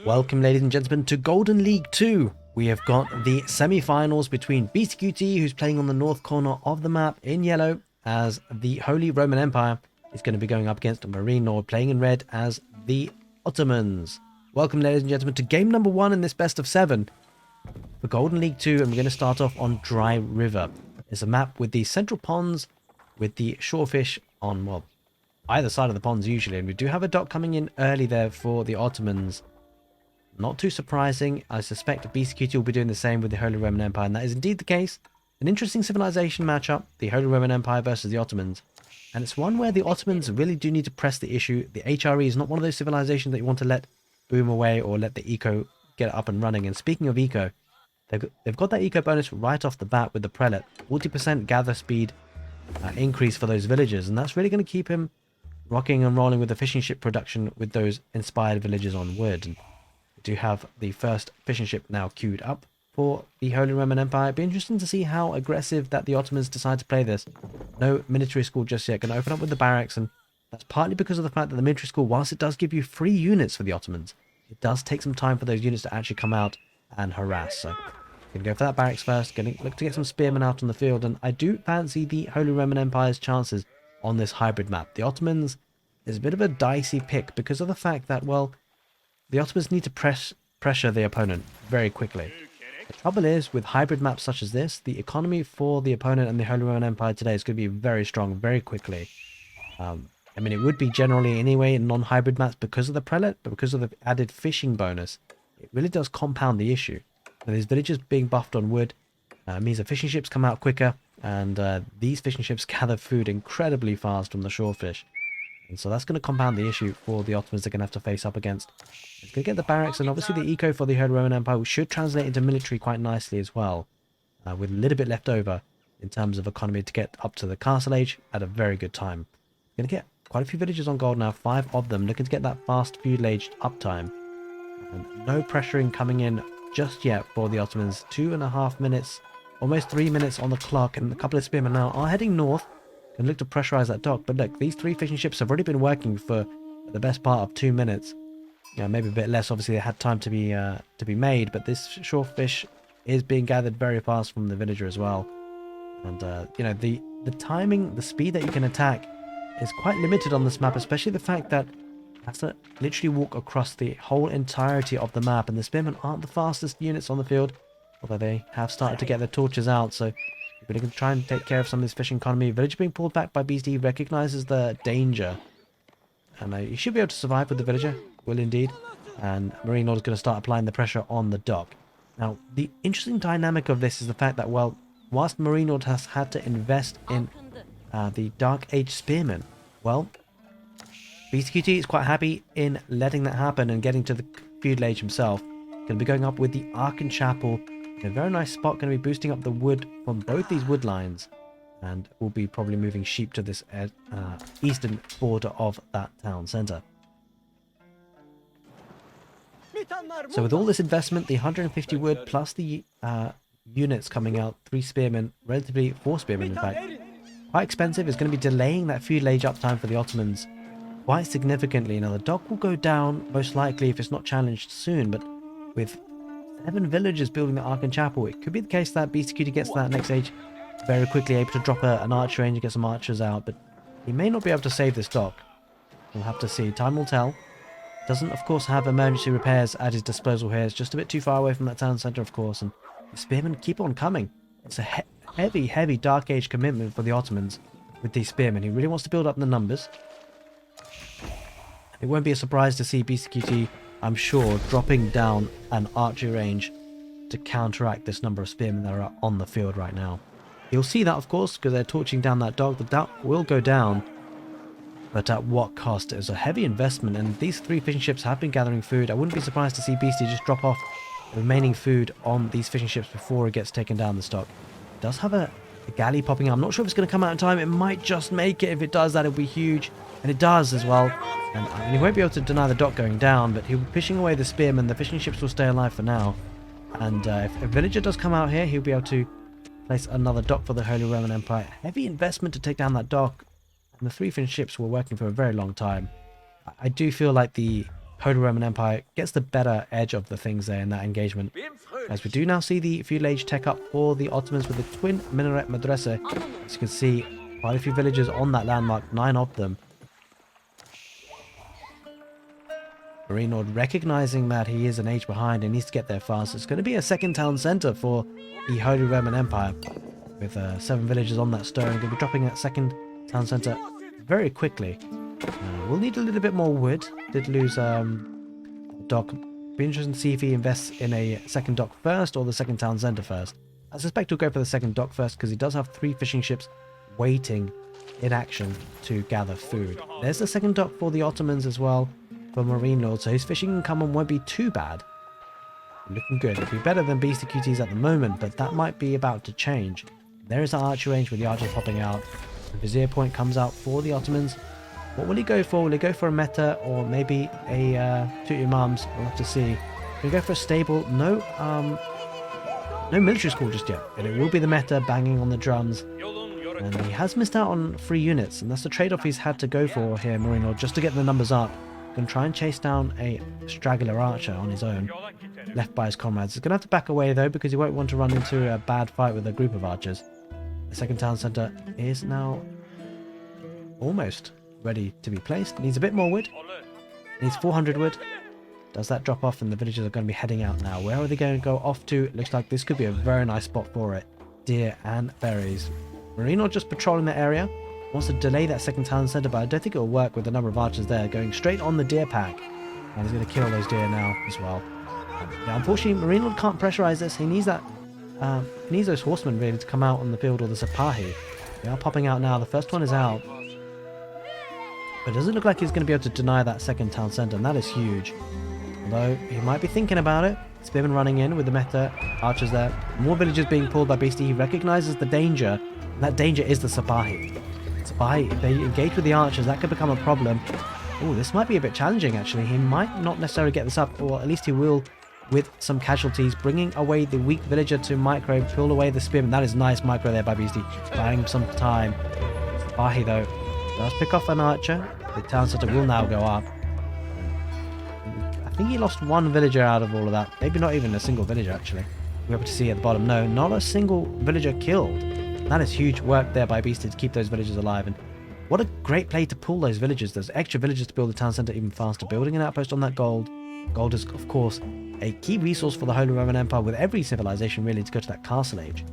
Welcome, ladies and gentlemen, to Golden League 2. We have got the semi-finals between Beastyqt, who's playing on the north corner of the map in yellow, as the Holy Roman Empire is going to be going up against MarineLord, playing in red as the Ottomans. Welcome, ladies and gentlemen, to game number 1 in this best of 7 for Golden League 2, and we're going to start off on Dry River. It's a map with the central ponds, with the shorefish on, well, either side of the ponds usually, and we do have a dock coming in early there for the Ottomans. Not too surprising. I suspect Beastyqt will be doing the same with the Holy Roman Empire, and that is indeed the case. An interesting civilization matchup, the Holy Roman Empire versus the Ottomans. And it's one where the Ottomans really do need to press the issue. The HRE is not one of those civilizations that you want to let boom away or let the eco get up and running. And speaking of eco, they've got that eco bonus right off the bat with the prelate. 40% gather speed increase for those villagers, and that's really going to keep him rocking and rolling with the fishing ship production with those inspired villagers on wood. And we do have the first fishing ship now queued up for the Holy Roman Empire. It'd be interesting to see how aggressive that the Ottomans decide to play this. No military school just yet. Going to open up with the barracks, and that's partly because of the fact that the military school, whilst it does give you free units for the Ottomans, it does take some time for those units to actually come out and harass. So going to go for that barracks first. Going to look to get some spearmen out on the field, and I do fancy the Holy Roman Empire's chances on this hybrid map. The Ottomans is a bit of a dicey pick because of the fact that, well, the Ottomans need to pressure the opponent very quickly. The trouble is, with hybrid maps such as this, the economy for the opponent and the Holy Roman Empire today is going to be very strong very quickly. I mean, it would be generally anyway in non-hybrid maps because of the prelate, but because of the added fishing bonus, it really does compound the issue. And these villagers being buffed on wood means the fishing ships come out quicker, and these fishing ships gather food incredibly fast from the shorefish. And so that's going to compound the issue for the Ottomans they're going to have to face up against. It's going to get the barracks, and obviously the eco for the Holy Roman Empire should translate into military quite nicely as well, with a little bit left over in terms of economy to get up to the castle age at a very good time. Going to get quite a few villagers on gold now, 5 of them, looking to get that fast feudal age uptime. And no pressuring coming in just yet for the Ottomans. 2.5 minutes, almost 3 minutes on the clock, and a couple of spearmen now are heading north and look to pressurize that dock. But look, these 3 fishing ships have already been working for the best part of 2 minutes. Yeah, maybe a bit less. Obviously, they had time to be made, but this shorefish is being gathered very fast from the villager as well. And you know, the timing, the speed that you can attack is quite limited on this map, especially the fact that you have to literally walk across the whole entirety of the map, and the spearmen aren't the fastest units on the field, although they have started to get their torches out. So we're going to try and take care of some of this fishing economy. Villager being pulled back by Beastie, recognizes the danger, and he should be able to survive with the villager. Will indeed. And MarineLord is going to start applying the pressure on the dock. Now, the interesting dynamic of this is the fact that, well, whilst MarineLord has had to invest in the Dark Age Spearmen, well, Beastyqt is quite happy in letting that happen and getting to the feudal age himself. Going to be going up with the Ark and Chapel in a very nice spot. Going to be boosting up the wood from both these wood lines, and will be probably moving sheep to this eastern border of that town centre. So with all this investment, the 150 wood plus the units coming out, 3 spearmen, relatively 4 spearmen in fact, quite expensive. Is going to be delaying that feudal age uptime for the Ottomans quite significantly. Now the dock will go down most likely if it's not challenged soon, but with 7 villagers building the Ark and Chapel, it could be the case that Beastyqt gets to that next age very quickly, able to drop an archer range and get some archers out, but he may not be able to save this dock. We'll have to see. Time will tell. Doesn't, of course, have emergency repairs at his disposal here. It's just a bit too far away from that town centre, of course, and the spearmen keep on coming. It's a heavy Dark Age commitment for the Ottomans with these spearmen. He really wants to build up the numbers. It won't be a surprise to see Beastyqt, I'm sure, dropping down an archer range to counteract this number of spearmen that are on the field right now. You'll see that, of course, because they're torching down that dock. The dock will go down, but at what cost? It was a heavy investment, and these 3 fishing ships have been gathering food. I wouldn't be surprised to see Beastie just drop off the remaining food on these fishing ships before it gets taken down the stock. It does have a galley popping up. I'm not sure if it's going to come out in time. It might just make it. If it does, that would be huge. And it does as well. And I mean, he won't be able to deny the dock going down, but he'll be pushing away the spearmen. The fishing ships will stay alive for now. And if a villager does come out here, he'll be able to place another dock for the Holy Roman Empire. Heavy investment to take down that dock. And the 3 fishing ships were working for a very long time. I do feel like the Holy Roman Empire gets the better edge of the things there in that engagement. As we do now see the feudal age tech up for the Ottomans with the twin minaret madrasa. As you can see, quite a few villages on that landmark, 9 of them. MarineLord recognizing that he is an age behind and needs to get there fast. It's going to be a second town center for the Holy Roman Empire with 7 villages on that stone. Going to be dropping that second town center very quickly. We'll need a little bit more wood. Did lose dock. Be interesting to see if he invests in a second dock first or the second town center first. I suspect he'll go for the second dock first because he does have 3 fishing ships waiting in action to gather food. There's the second dock for the Ottomans as well for MarineLord, so his fishing income won't be too bad. Looking good. It'll be better than Beastyqt's at the moment, but that might be about to change. There is the archer range with the archers popping out. The vizier point comes out for the Ottomans. What will he go for? Will he go for a meta or maybe a two imams? We'll have to see. Will he go for a stable? No, no military school just yet. But it will be the meta banging on the drums. And he has missed out on 3 units, and that's the trade-off he's had to go for here, MarineLord, just to get the numbers up. Going to try and chase down a straggler archer on his own, left by his comrades. He's going to have to back away though, because he won't want to run into a bad fight with a group of archers. The second town center is now almost ready to be placed. Needs a bit more wood. Needs 400 wood. Does that drop off, and the villagers are going to be heading out now. Where are they going to go off to? It looks like this could be a very nice spot for it. Deer and berries. MarineLord just patrolling the area. Wants to delay that second town center, but I don't think it'll work with the number of archers there. Going straight on the deer pack. And he's going to kill those deer now as well. Yeah, unfortunately, MarineLord can't pressurize this. He needs that. He needs those horsemen really to come out on the field, or the Sipahi. They are popping out now. The first one is out. But it doesn't look like he's going to be able to deny that second town center, and that is huge. Although he might be thinking about it. Spearman running in with the meta archers there. More villagers being pulled by Beastie. He recognizes the danger, and that danger is the Sipahi. Sipahi, if they engage with the archers, that could become a problem. Oh, this might be a bit challenging actually. He might not necessarily get this up, or at least he will with some casualties, bringing away the weak villager to micro, pull away the spearman. That is nice micro there by Beastie, buying some time. Sipahi though does pick off an archer. The town center will now go up. I think he lost 1 villager out of all of that. Maybe not even a single villager actually. We're able to see at the bottom. No, not a single villager killed. That is huge work there by Beastie to keep those villagers alive. And what a great play to pull those villagers. There's extra villagers to build the town center even faster. Building an outpost on that gold. Gold is, of course, a key resource for the Holy Roman Empire with every civilization really to go to that castle age.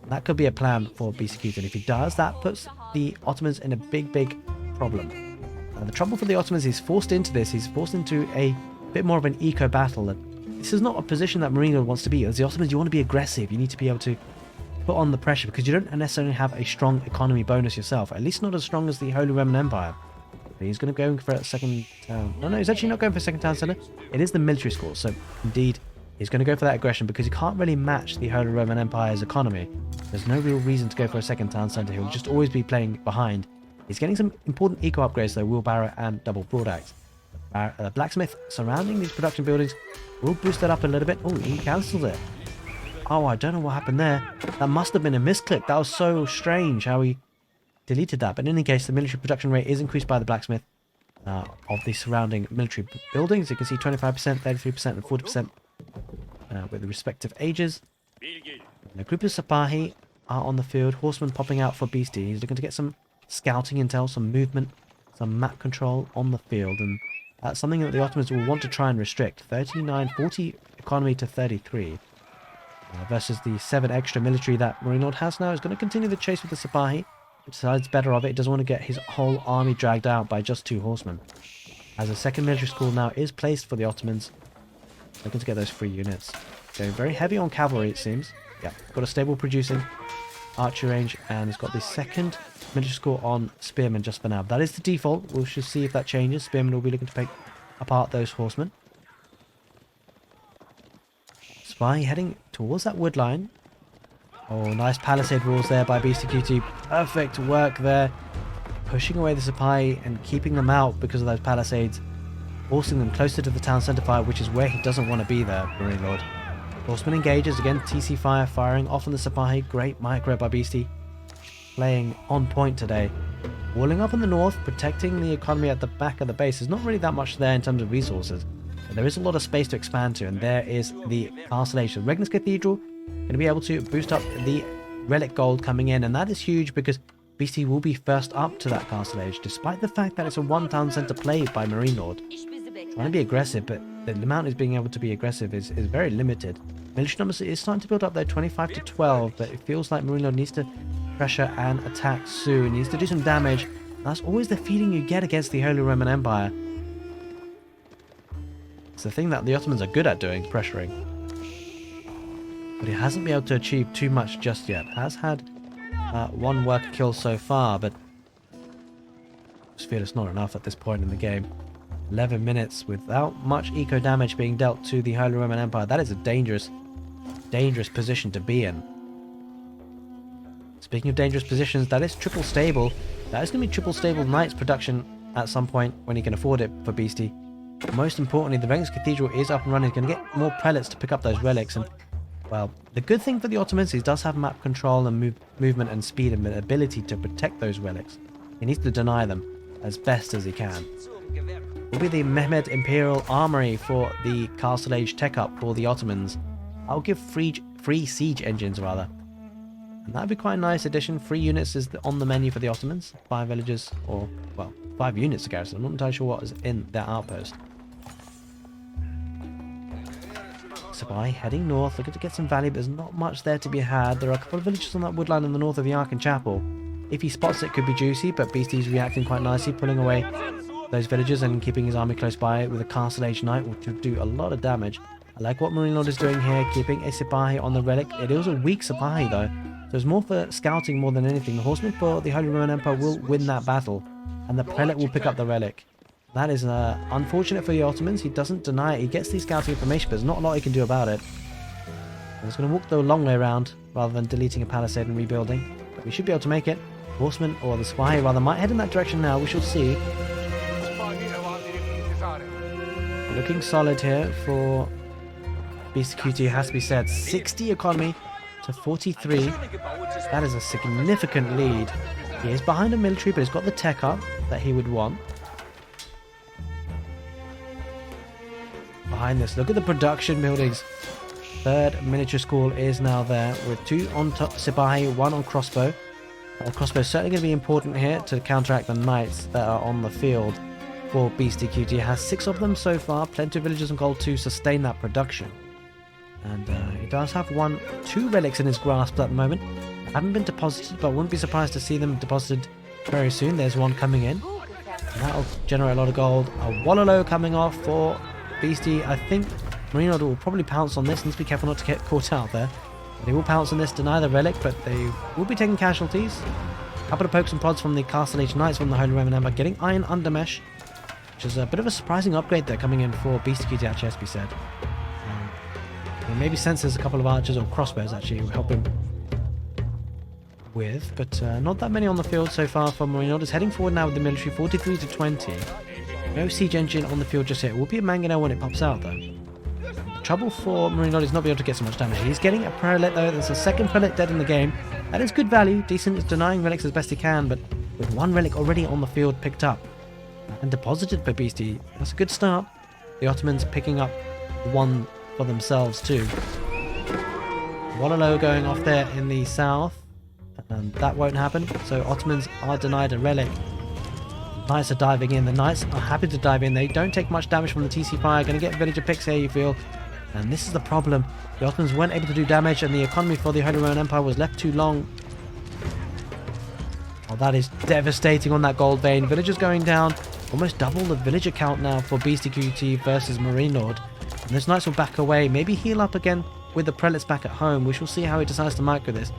That could be a plan for Beastyqt, and if he does, that puts the Ottomans in a big problem. The trouble for the Ottomans, he's forced into this. He's forced into a bit more of an eco battle. This is not a position that MarineLord wants to be. As the Ottomans, you want to be aggressive. You need to be able to put on the pressure, because you don't necessarily have a strong economy bonus yourself, at least not as strong as the Holy Roman Empire. But he's going to go for a second town. No, he's actually not going for a second town center. It is the military school, so indeed he's going to go for that aggression, because he can't really match the Holy Roman Empire's economy. There's no real reason to go for a second town center. He'll just always be playing behind. He's getting some important eco upgrades though, wheelbarrow and double broadaxe. The blacksmith surrounding these production buildings will boost that up a little bit. Oh, he cancelled it. Oh, I don't know what happened there. That must have been a misclick. That was so strange how he deleted that. But in any case, the military production rate is increased by the blacksmith of the surrounding military buildings. You can see 25%, 33% and 40% with the respective ages. And a group of Sipahi are on the field. Horsemen popping out for Beastie. He's looking to get some scouting intel, some movement, some map control on the field. And that's something that the Ottomans will want to try and restrict. 40 economy to 33. Versus the 7 extra military that MarineLord has now. Is going to continue the chase with the Sipahi. Decides better of it. He doesn't want to get his whole army dragged out by just 2 horsemen. As a second military school now is placed for the Ottomans. Looking to get those 3 units. Going very heavy on cavalry, it seems. Yeah, got a stable producing archer range, and he's got the second military school on spearmen just for now. That is the default. We should see if that changes. Spearmen will be looking to pick apart those horsemen. Spy heading towards that wood line. Oh, nice palisade walls there by Beastyqt. Perfect work there. Pushing away the Sipahi and keeping them out because of those palisades. Forcing them closer to the town centre fire, which is where he doesn't want to be there, MarineLord. Horseman engages again. TC fire firing off on the Sipahi. Great micro by Beastie. Playing on point today. Walling up in the north, protecting the economy at the back of the base. There's not really that much there in terms of resources. But there is a lot of space to expand to, and there is the Castle Age. So Regnus Cathedral going to be able to boost up the relic gold coming in, and that is huge because Beastie will be first up to that Castle Age, despite the fact that it's a 1 town center play by MarineLord. Trying to be aggressive, but the amount is being able to be aggressive is very limited. Military numbers is starting to build up there, 25 to 12, but it feels like MarineLord needs to pressure and attack soon. He needs to do some damage. That's always the feeling you get against the Holy Roman Empire. It's the thing that the Ottomans are good at doing, pressuring. But he hasn't been able to achieve too much just yet. Has had one worker kill so far, but I just feel it's not enough at this point in the game. 11 minutes without much eco damage being dealt to the Holy Roman Empire. That is a dangerous position to be in. Speaking of dangerous positions, that is triple stable. That is going to be triple stable Knights production at some point when he can afford it for Beastie. Most importantly, the Regnus Cathedral is up and running. He's going to get more prelates to pick up those relics. And, well, the good thing for the Ottomans is he does have map control and movement and speed and ability to protect those relics. He needs to deny them as best as he can. Will be the Mehmed Imperial Armory for the Castle Age tech up for the Ottomans. I'll give free siege engines rather. And that'd be quite a nice addition. 3 units is on the menu for the Ottomans. 5 villages, or, well, 5 units to garrison. I'm not entirely sure what is in their outpost. Sabai heading north, looking to get some value, but there's not much there to be had. There are a couple of villages on that woodline in the north of the Ark and Chapel. If he spots it, could be juicy, but Beastie's reacting quite nicely, pulling away those villagers and keeping his army close by with a Castle Age Knight, which will do a lot of damage. I like what MarineLord is doing here, keeping a Sipahi on the relic. It is a weak Sipahi though, so it's more for scouting more than anything. The horsemen for the Holy Roman Empire will win that battle, and the prelate will pick up the relic. That is unfortunate for the Ottomans. He doesn't deny it. He gets the scouting information, but there's not a lot he can do about it. He's going to walk the long way around rather than deleting a palisade and rebuilding. But we should be able to make it. Horsemen, or the Sipahi rather, might head in that direction now. We shall see. Looking solid here for Beastyqt, has to be said. 60 economy to 43. That is a significant lead. He is behind a military, but he's got the tech up that he would want. Behind this, look at the production buildings. 3rd miniature school is now there with 2 on Sipahi, 1 on crossbow. Crossbow is certainly going to be important here to counteract the knights that are on the field for Beastyqt. He has 6 of them so far, plenty of villagers and gold to sustain that production. And he does have 2 relics in his grasp at the moment. Haven't been deposited, but wouldn't be surprised to see them deposited very soon. There's one coming in. And that'll generate a lot of gold. A Wallalo coming off for Beastie. I think MarineLord will probably pounce on this. Needs to be careful not to get caught out there. They will pounce on this, deny the relic, but they will be taking casualties. A couple of pokes and prods from the Castle Age Knights from the Holy Roman Empire, getting Iron Undermesh, which is a bit of a surprising upgrade there coming in for Beastyqt, actually, has to be said. Maybe senses a couple of archers or crossbows actually will help him with, but not that many on the field so far for MarineLord. Is heading forward now with the military, 43 to 20. No siege engine on the field just yet. It will be a mangonel when it pops out though. The trouble for MarineLord is not be able to get so much damage. He's getting a prelate though. There's a 2nd prelate dead in the game. That is good value. Decent is denying relics as best he can, but with 1 relic already on the field picked up and deposited by Beastie, that's a good start. The Ottomans picking up 1 for themselves too. Wallalo going off there in the south, and that won't happen. So Ottomans are denied a relic. Knights are diving in. The Knights are happy to dive in. They don't take much damage from the TC fire. Going to get villager picks here, you feel. And this is the problem. The Ottomans weren't able to do damage, and the economy for the Holy Roman Empire was left too long. Oh, that is devastating on that gold vein. Villagers going down. Almost double the villager count now for Beastyqt versus MarineLord. And those knights will back away. Maybe heal up again with the prelates back at home. We shall see how he decides to micro this.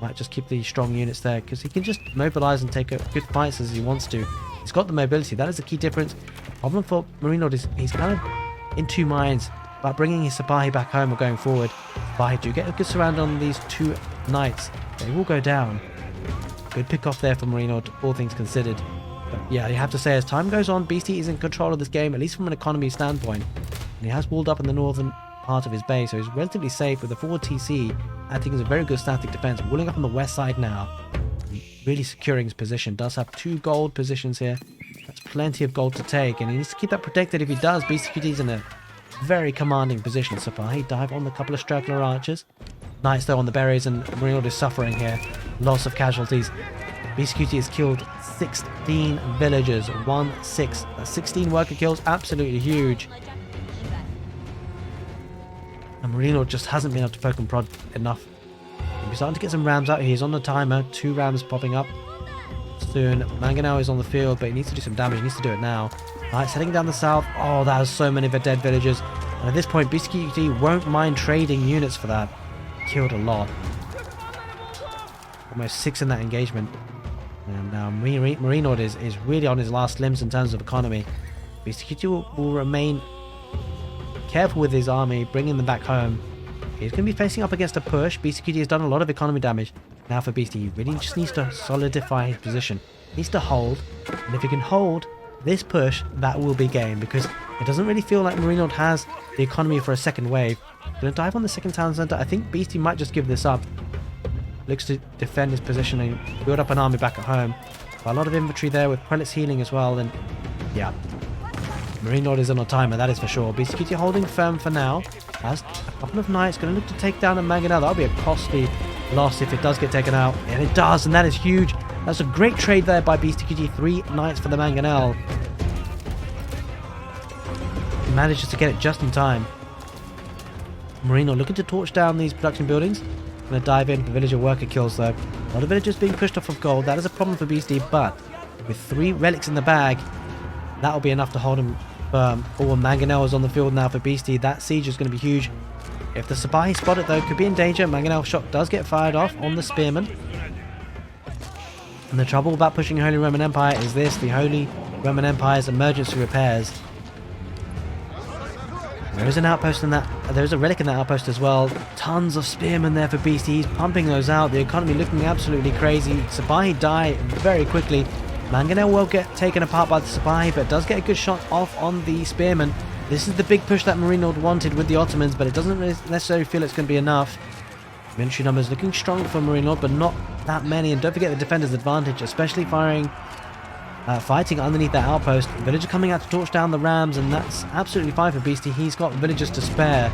Might just keep the strong units there, because he can just mobilize and take good fights as he wants to. He's got the mobility. That is the key difference. The problem for MarineLord is he's kind of in 2 minds about bringing his Sipahi back home or going forward. Sipahi do get a good surround on these 2 knights. They will go down. Good pick off there for MarineLord, all things considered. But yeah, you have to say, as time goes on, Beastie is in control of this game, at least from an economy standpoint. And he has walled up in the northern part of his base, so he's relatively safe with the forward TC. I think is a very good static defense. Walling up on the west side now, really securing his position. Does have 2 gold positions here. That's plenty of gold to take, and he needs to keep that protected. If he does, Beastyqt is in a very commanding position. Supply dive on the couple of straggler archers. Knights though on the berries, and MarineLord is suffering here. Loss of casualties. Beastyqt has killed 16 villagers. 1-6. 16 worker kills. Absolutely huge. And MarineLord just hasn't been able to poke and prod enough. We're starting to get some rams out. He's on the timer. 2 rams popping up soon. Mangonel is on the field, but he needs to do some damage. He needs to do it now. Alright, heading down the south. Oh, that has so many of the dead villagers. And at this point, Beastyqt won't mind trading units for that. Killed a lot. Almost 6 in that engagement. And now MarineLord is really on his last limbs in terms of economy. Beastyqt will remain careful with his army, bringing them back home. He's going to be facing up against a push. Beastyqt has done a lot of economy damage. Now for Beasty, he really just needs to solidify his position. He needs to hold. And if he can hold this push, that will be game, because it doesn't really feel like MarineLord has the economy for a second wave. Going to dive on the second town center. I think Beasty might just give this up. Looks to defend his position and build up an army back at home. But a lot of infantry there with prelates healing as well. And yeah, MarineLord is on a timer, that is for sure. Beastyqt holding firm for now. Has a couple of knights. Going to look to take down a Mangonel. That'll be a costly loss if it does get taken out. And it does, and that is huge. That's a great trade there by Beastyqt. 3 knights for the Mangonel. He manages to get it just in time. MarineLord looking to torch down these production buildings. Going to dive in for villager worker kills though. A lot of villagers being pushed off of gold. That is a problem for Beasty, but with 3 relics in the bag, that'll be enough to hold him firm. Oh, Mangonel is on the field now for Beasty. That siege is going to be huge. If the Sabahi spot it though, could be in danger. Mangonel shot does get fired off on the spearman. And the trouble about pushing Holy Roman Empire is this: the Holy Roman Empire's emergency repairs. There is an outpost in that. There's a relic in that outpost as well. Tons of spearmen there for Beasty. He's pumping those out. The economy looking absolutely crazy. Sabahi die very quickly. Mangonel will get taken apart by the Sabahi, but does get a good shot off on the spearman. This is the big push that MarineLord wanted with the Ottomans, but it doesn't necessarily feel it's going to be enough. Military numbers looking strong for MarineLord, but not that many. And don't forget the defender's advantage, especially fighting underneath that outpost. Villager coming out to torch down the rams, and that's absolutely fine for Beasty. He's got villagers to spare.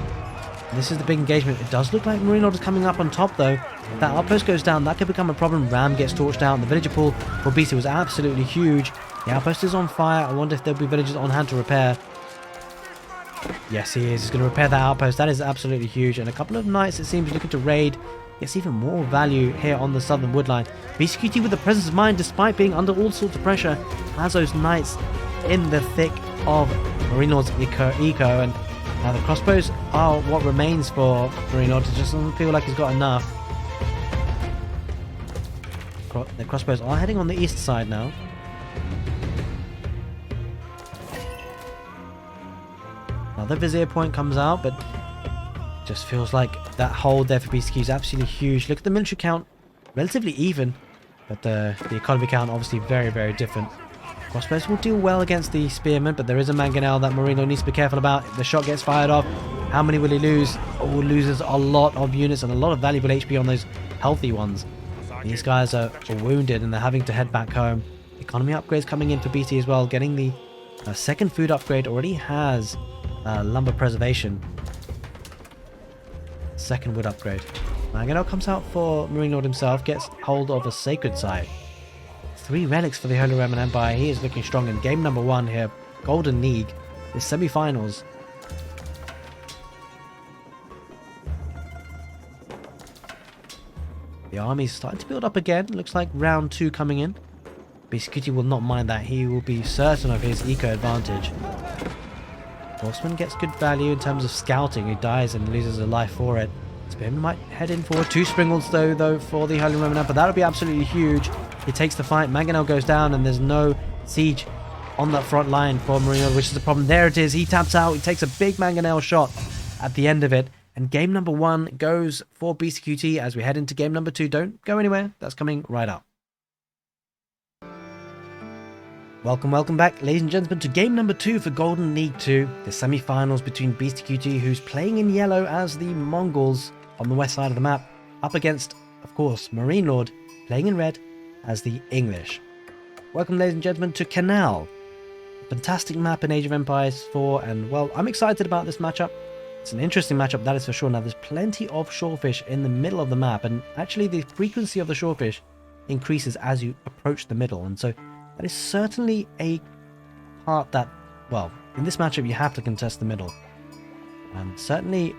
This is the big engagement. It does look like MarineLord is coming up on top though. If that outpost goes down, that could become a problem. Ram gets torched out. The villager pool for Beasty was absolutely huge. The outpost is on fire. I wonder if there'll be villagers on hand to repair. Yes, he is. He's going to repair that outpost. That is absolutely huge. And a couple of knights, it seems, looking to raid. Gets even more value here on the southern woodline. Beastyqt with the presence of mind, despite being under all sorts of pressure, has those knights in the thick of MarineLord's eco. And now the crossbows are what remains for MarineLord. It just doesn't feel like he's got enough. The crossbows are heading on the east side now. Another vizier point comes out, but just feels like that hold there for Beastyqt is absolutely huge. Look at the military count, relatively even, but the economy count obviously very, very different. Crossbows will deal well against the spearmen, but there is a Mangonel that MarineLord needs to be careful about. If the shot gets fired off, how many will he lose? Oh, loses a lot of units and a lot of valuable HP on those healthy ones. These guys are wounded and they're having to head back home. Economy upgrades coming in for BT as well. Getting the second food upgrade, already has lumber preservation. Second wood upgrade. Mangonel comes out for MarineLord himself, gets hold of a sacred site. 3 relics for the Holy Roman Empire. He is looking strong in game number 1 here. Golden League, the semi-finals. The army's starting to build up again. Looks like round 2 coming in. Beastyqt will not mind that. He will be certain of his eco advantage. Horseman gets good value in terms of scouting. He dies and loses a life for it. Spearman might head in for 2 Springles though for the Holy Roman Empire. That'll be absolutely huge. He takes the fight. Mangonel goes down and there's no siege on that front line for MarineLord, which is a problem. There it is. He taps out. He takes a big Mangonel shot at the end of it. And game number 1 goes for Beastyqt as we head into game number 2. Don't go anywhere. That's coming right up. Welcome back, ladies and gentlemen, to game number 2 for Golden League 2. The semi-finals between Beastyqt, who's playing in yellow as the Mongols on the west side of the map, up against, of course,— playing in red as the English. Welcome, ladies and gentlemen, to Canal. fantastic map in Age of Empires 4, and well, I'm excited about this matchup. It's an interesting matchup, that is for sure. Now, there's plenty of shorefish in the middle of the map, and actually the frequency of the shorefish increases as you approach the middle, and so that is certainly a part that, well, in this matchup you have to contest the middle. And certainly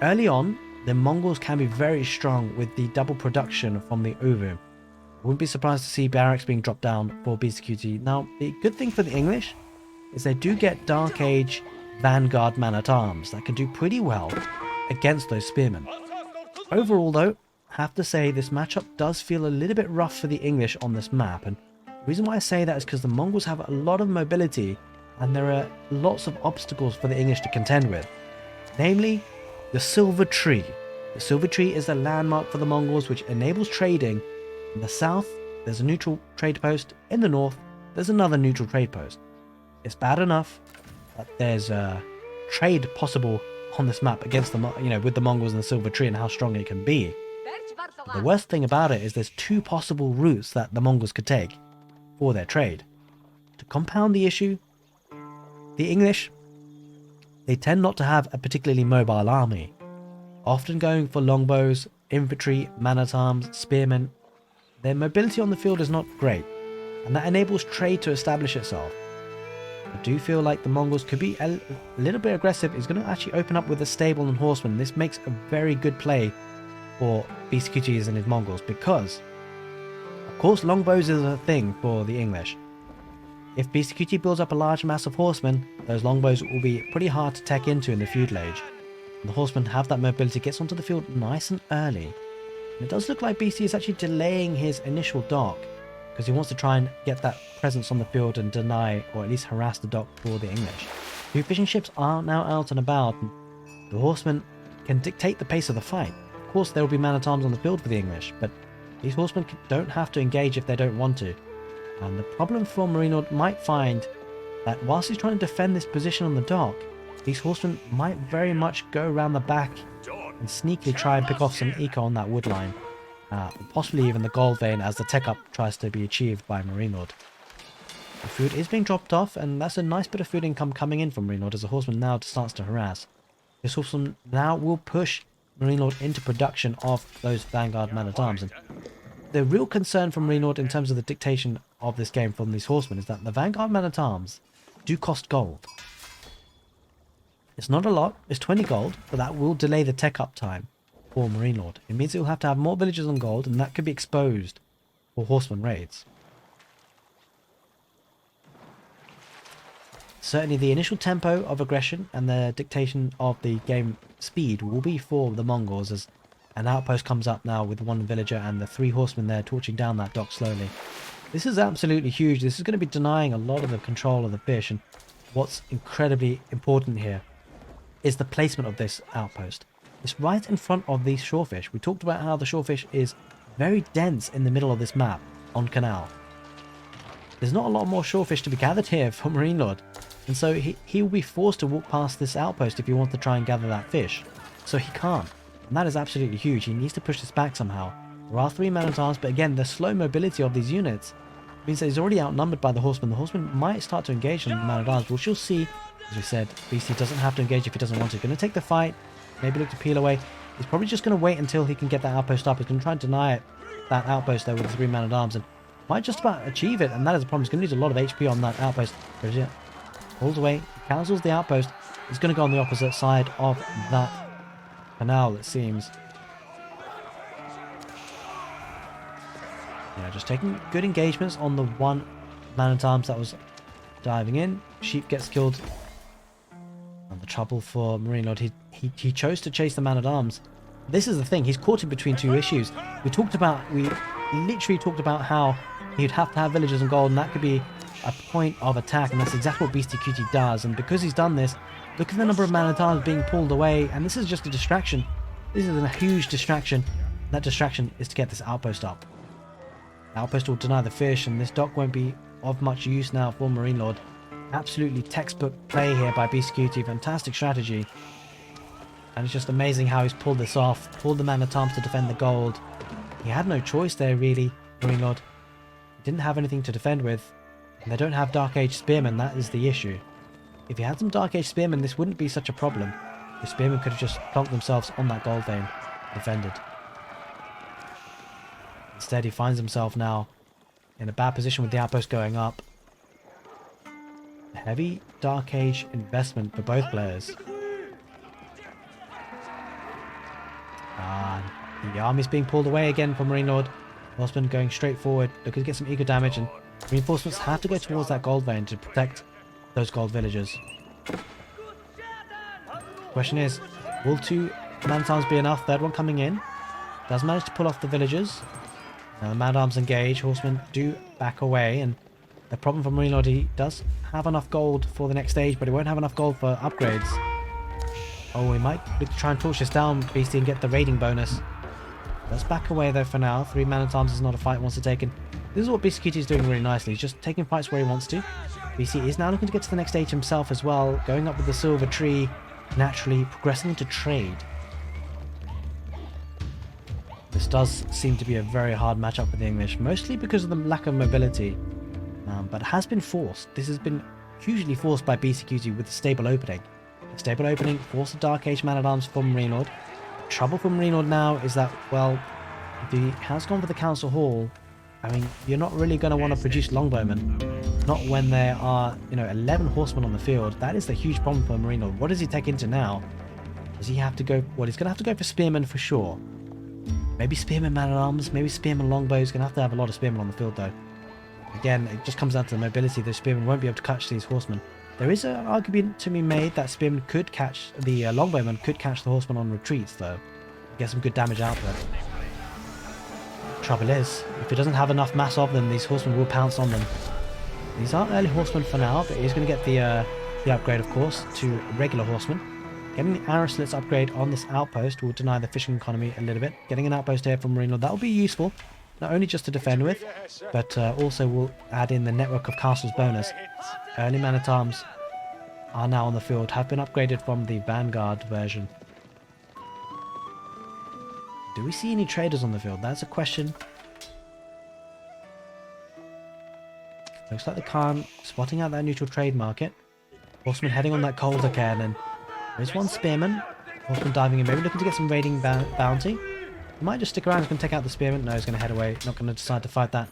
early on, the Mongols can be very strong with the double production from the Uvu. I wouldn't be surprised to see barracks being dropped down for Beastyqt. Now, the good thing for the English is they do get Dark Age Vanguard man-at-arms that can do pretty well against those spearmen. Overall though, I have to say this matchup does feel a little bit rough for the English on this map, and the reason why I say that is because the Mongols have a lot of mobility and there are lots of obstacles for the English to contend with. Namely, the Silver Tree. The Silver Tree is a landmark for the Mongols which enables trading. In the south, there's a neutral trade post. In the north, there's another neutral trade post. It's bad enough that there's a trade possible on this map against the, with the Mongols and the Silver Tree and how strong it can be. But the worst thing about it is there's two possible routes that the Mongols could take for their trade. To compound the issue, the English, they tend not to have a particularly mobile army, often going for longbows, infantry, man-at-arms, spearmen. Their mobility on the field is not great, and that enables trade to establish itself. I do feel like the Mongols could be a little bit aggressive. It's going to actually open up with a stable and horsemen. This makes a very good play for Beastyqt and his Mongols because, of course, longbows is a thing for the English. If Beastyqt builds up a large mass of horsemen, those longbows will be pretty hard to tech into in the feudal age. And the horsemen have that mobility, gets onto the field nice and early. And it does look like Beasty is actually delaying his initial dock because he wants to try and get that presence on the field and deny or at least harass the dock for the English. Two fishing ships are now out and about, and the horsemen can dictate the pace of the fight. Of course, there will be man-at-arms on the field for the English, but these horsemen don't have to engage if they don't want to. And the problem for MarineLord might find that whilst he's trying to defend this position on the dock, these horsemen might very much go around the back and sneakily try and pick off some eco on that wood line. Possibly even the gold vein as the tech up tries to be achieved by MarineLord. The food is being dropped off, and that's a nice bit of food income coming in from MarineLord as the horseman now starts to harass. This horseman now will push MarineLord into production of those Vanguard man-at-arms, and the real concern from MarineLord in terms of the dictation of this game from these horsemen is that the Vanguard man-at-arms do cost gold. It's not a lot, it's 20 gold, but that will delay the tech up time for MarineLord. It means it will have to have more villages on gold, and that could be exposed for horseman raids. Certainly the initial tempo of aggression and the dictation of the game speed will be for the Mongols as an outpost comes up now with one villager and the 3 horsemen there torching down that dock slowly. This is absolutely huge. This is going to be denying a lot of the control of the fish, and what's incredibly important here is the placement of this outpost. It's right in front of these shorefish. We talked about how the shorefish is very dense in the middle of this map on Canal. There's not a lot more shorefish to be gathered here for MarineLord, and so he will be forced to walk past this outpost if he wants to try and gather that fish. So he can't, and that is absolutely huge. He needs to push this back somehow. There are 3 man-at-arms, but again, the slow mobility of these units means that he's already outnumbered by the horsemen. The horsemen might start to engage on the man-at-arms, which you'll see. As we said, Beasty doesn't have to engage if he doesn't want to. Going to take the fight, maybe look to peel away. He's probably just going to wait until he can get that outpost up. He's going to try and deny it, that outpost there with the 3 man-at-arms, and might just about achieve it, and that is a problem. He's going to lose a lot of HP on that outpost. There's it. Pulls away, cancels the outpost. He's going to go on the opposite side of that canal, it seems. Yeah, just taking good engagements on the 1 man-at-arms that was diving in. Sheep gets killed. And the trouble for MarineLord, he chose to chase the man-at-arms. This is the thing, he's caught in between 2 issues. We literally talked about how he'd have to have villagers and gold, and that could be a point of attack, and that's exactly what Beastyqt does. And because he's done this, look at the number of man-at-arms being pulled away, and this is just a distraction. This is a huge distraction. That distraction is to get this outpost up. The outpost will deny the fish, and this dock won't be of much use now for MarineLord. Absolutely textbook play here by Beastyqt, fantastic strategy. And it's just amazing how he's pulled this off, pulled the man-at-arms to defend the gold. He had no choice there really, MarineLord. He didn't have anything to defend with. And they don't have Dark Age Spearmen, that is the issue. If you had some Dark Age Spearmen, this wouldn't be such a problem. The Spearmen could have just plonked themselves on that gold vein, defended. Instead, he finds himself now in a bad position with the outpost going up. A heavy Dark Age investment for both players. The army's being pulled away again from MarineLord. Horsemen going straight forward, looking to get some eco damage, and reinforcements have to go towards that gold vein to protect those gold villagers. Question is, will 2 man-at-arms be enough? Third one coming in. Does manage to pull off the villagers. Now the man-at-arms engage, horsemen do back away, and the problem for MarineLord, he does have enough gold for the next stage, but he won't have enough gold for upgrades. Oh, we might try and torch this down, Beastie, and get the raiding bonus. Let's back away though for now. 3 man-at-arms is not a fight he wants to take. And this is what Beastyqt is doing really nicely. He's just taking fights where he wants to. BC is now looking to get to the next stage himself as well. Going up with the silver tree, naturally progressing into trade. This does seem to be a very hard matchup for the English, mostly because of the lack of mobility. But it has been forced. This has been hugely forced by Beastyqt with the stable opening. The stable opening forced the Dark Age man-at-arms from MarineLord. Trouble for MarineLord now is that, well, if he has gone for the Council Hall, I mean, you're not really going to want to produce longbowmen. Not when there are, 11 horsemen on the field. That is the huge problem for MarineLord. What does he take into now? Does he have to go... Well, he's going to have to go for spearmen for sure. Maybe spearmen man-at-arms, maybe spearmen longbows. Going to have a lot of spearmen on the field, though. Again, it just comes down to the mobility. The spearmen won't be able to catch these horsemen. There is an argument to be made that spearmen could catch... The longbowmen could catch the horsemen on retreats, though. Get some good damage output. Trouble is, if he doesn't have enough mass of them, these horsemen will pounce on them. These aren't early horsemen for now, but he's going to get the upgrade, of course, to regular horsemen. Getting the arrow slits upgrade on this outpost will deny the fishing economy a little bit. Getting an outpost here from MarineLord, that will be useful, not only just to defend with, but also will add in the network of castles bonus. Early man-at-arms are now on the field, have been upgraded from the Vanguard version. Do we see any traders on the field? That's a question. Looks like the Khan spotting out that neutral trade market. Horseman heading on that Calder cannon. There's one spearman. Horseman diving in, maybe looking to get some raiding bounty. He might just stick around. He's going to take out the spearman. No, he's going to head away. Not going to decide to fight that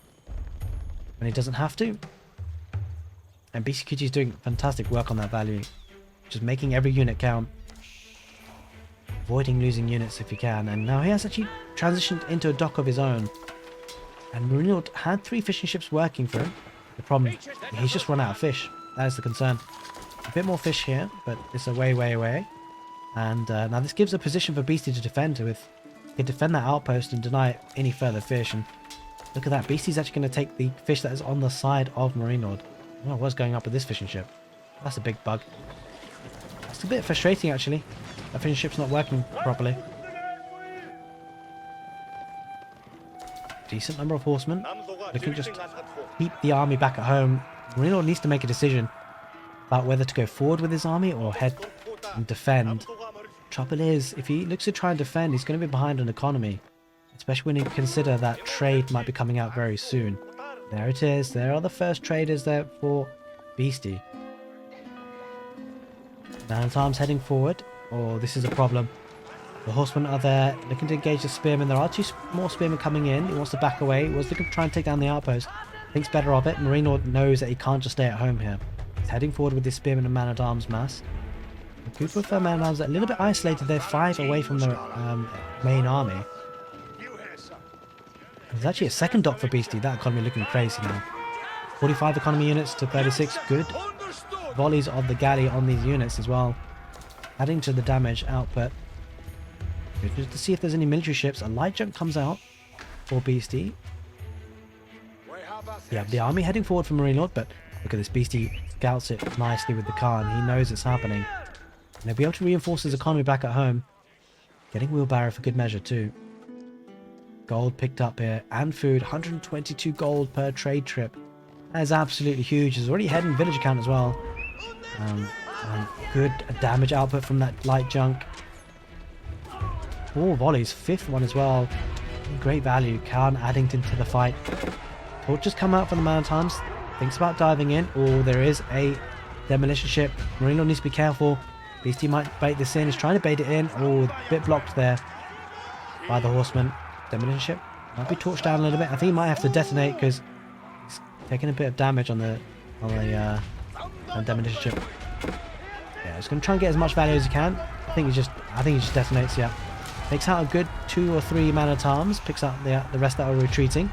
when he doesn't have to. And Beastyqt is doing fantastic work on that value. Just making every unit count. Avoiding losing units if he can. And now he has actually transitioned into a dock of his own. And MarineLord had 3 fishing ships working for him. The problem, he's just run out of fish. That is the concern. A bit more fish here, but it's away, way away. And now this gives a position for Beastie to defend with. He can defend that outpost and deny any further fish. And look at that. Beastie's actually going to take the fish that is on the side of MarineLord. I don't know what's going up with this fishing ship. That's a big bug. It's a bit frustrating, actually. That fishing ship's not working properly. Decent number of horsemen. Looking to just keep the army back at home. MarineLord needs to make a decision about whether to go forward with his army or head and defend. Trouble is, if he looks to try and defend, he's going to be behind on economy. Especially when you consider that trade might be coming out very soon. There it is. There are the first traders there for Beastie. Man-at-arms heading forward. Oh, this is a problem. The horsemen are there, looking to engage the spearmen. There are 2 more spearmen coming in. He wants to back away. He was looking to try and take down the outpost. Thinks better of it. MarineLord knows that he can't just stay at home here. He's heading forward with this spearmen and man-at-arms mass. The group of man-at-arms are a little bit isolated. They're 5 away from the main army. There's actually a second dock for Beastie. That economy looking crazy now. 45 economy units to 36. Good volleys of the galley on these units as well. Adding to the damage output. Just to see if there's any military ships. A light junk comes out for Beastie. Yeah, the army heading forward for MarineLord, but look at this. Beastie scouts it nicely with the Khan. He knows it's happening. And he'll be able to reinforce his economy back at home. Getting wheelbarrow for good measure too. Gold picked up here. And food. 122 gold per trade trip. That is absolutely huge. He's already heading villager count as well. And good damage output from that light junk. 4 volleys, 5th one as well. Great value. Khan Addington to the fight. Torches come out from the man-at-arms. thinks about diving in. Oh, there is a demolition ship. MarineLord needs to be careful. Beastie might bait this in. He's trying to bait it in. Oh, a bit blocked there by the horseman. Demolition ship might be torched down a little bit. I think he might have to detonate because he's taking a bit of damage on the demolition ship. Yeah, he's going to try and get as much value as he can. I think he just detonates. Yeah, takes out a good 2 or 3 man-at-arms. Picks up the rest that are retreating.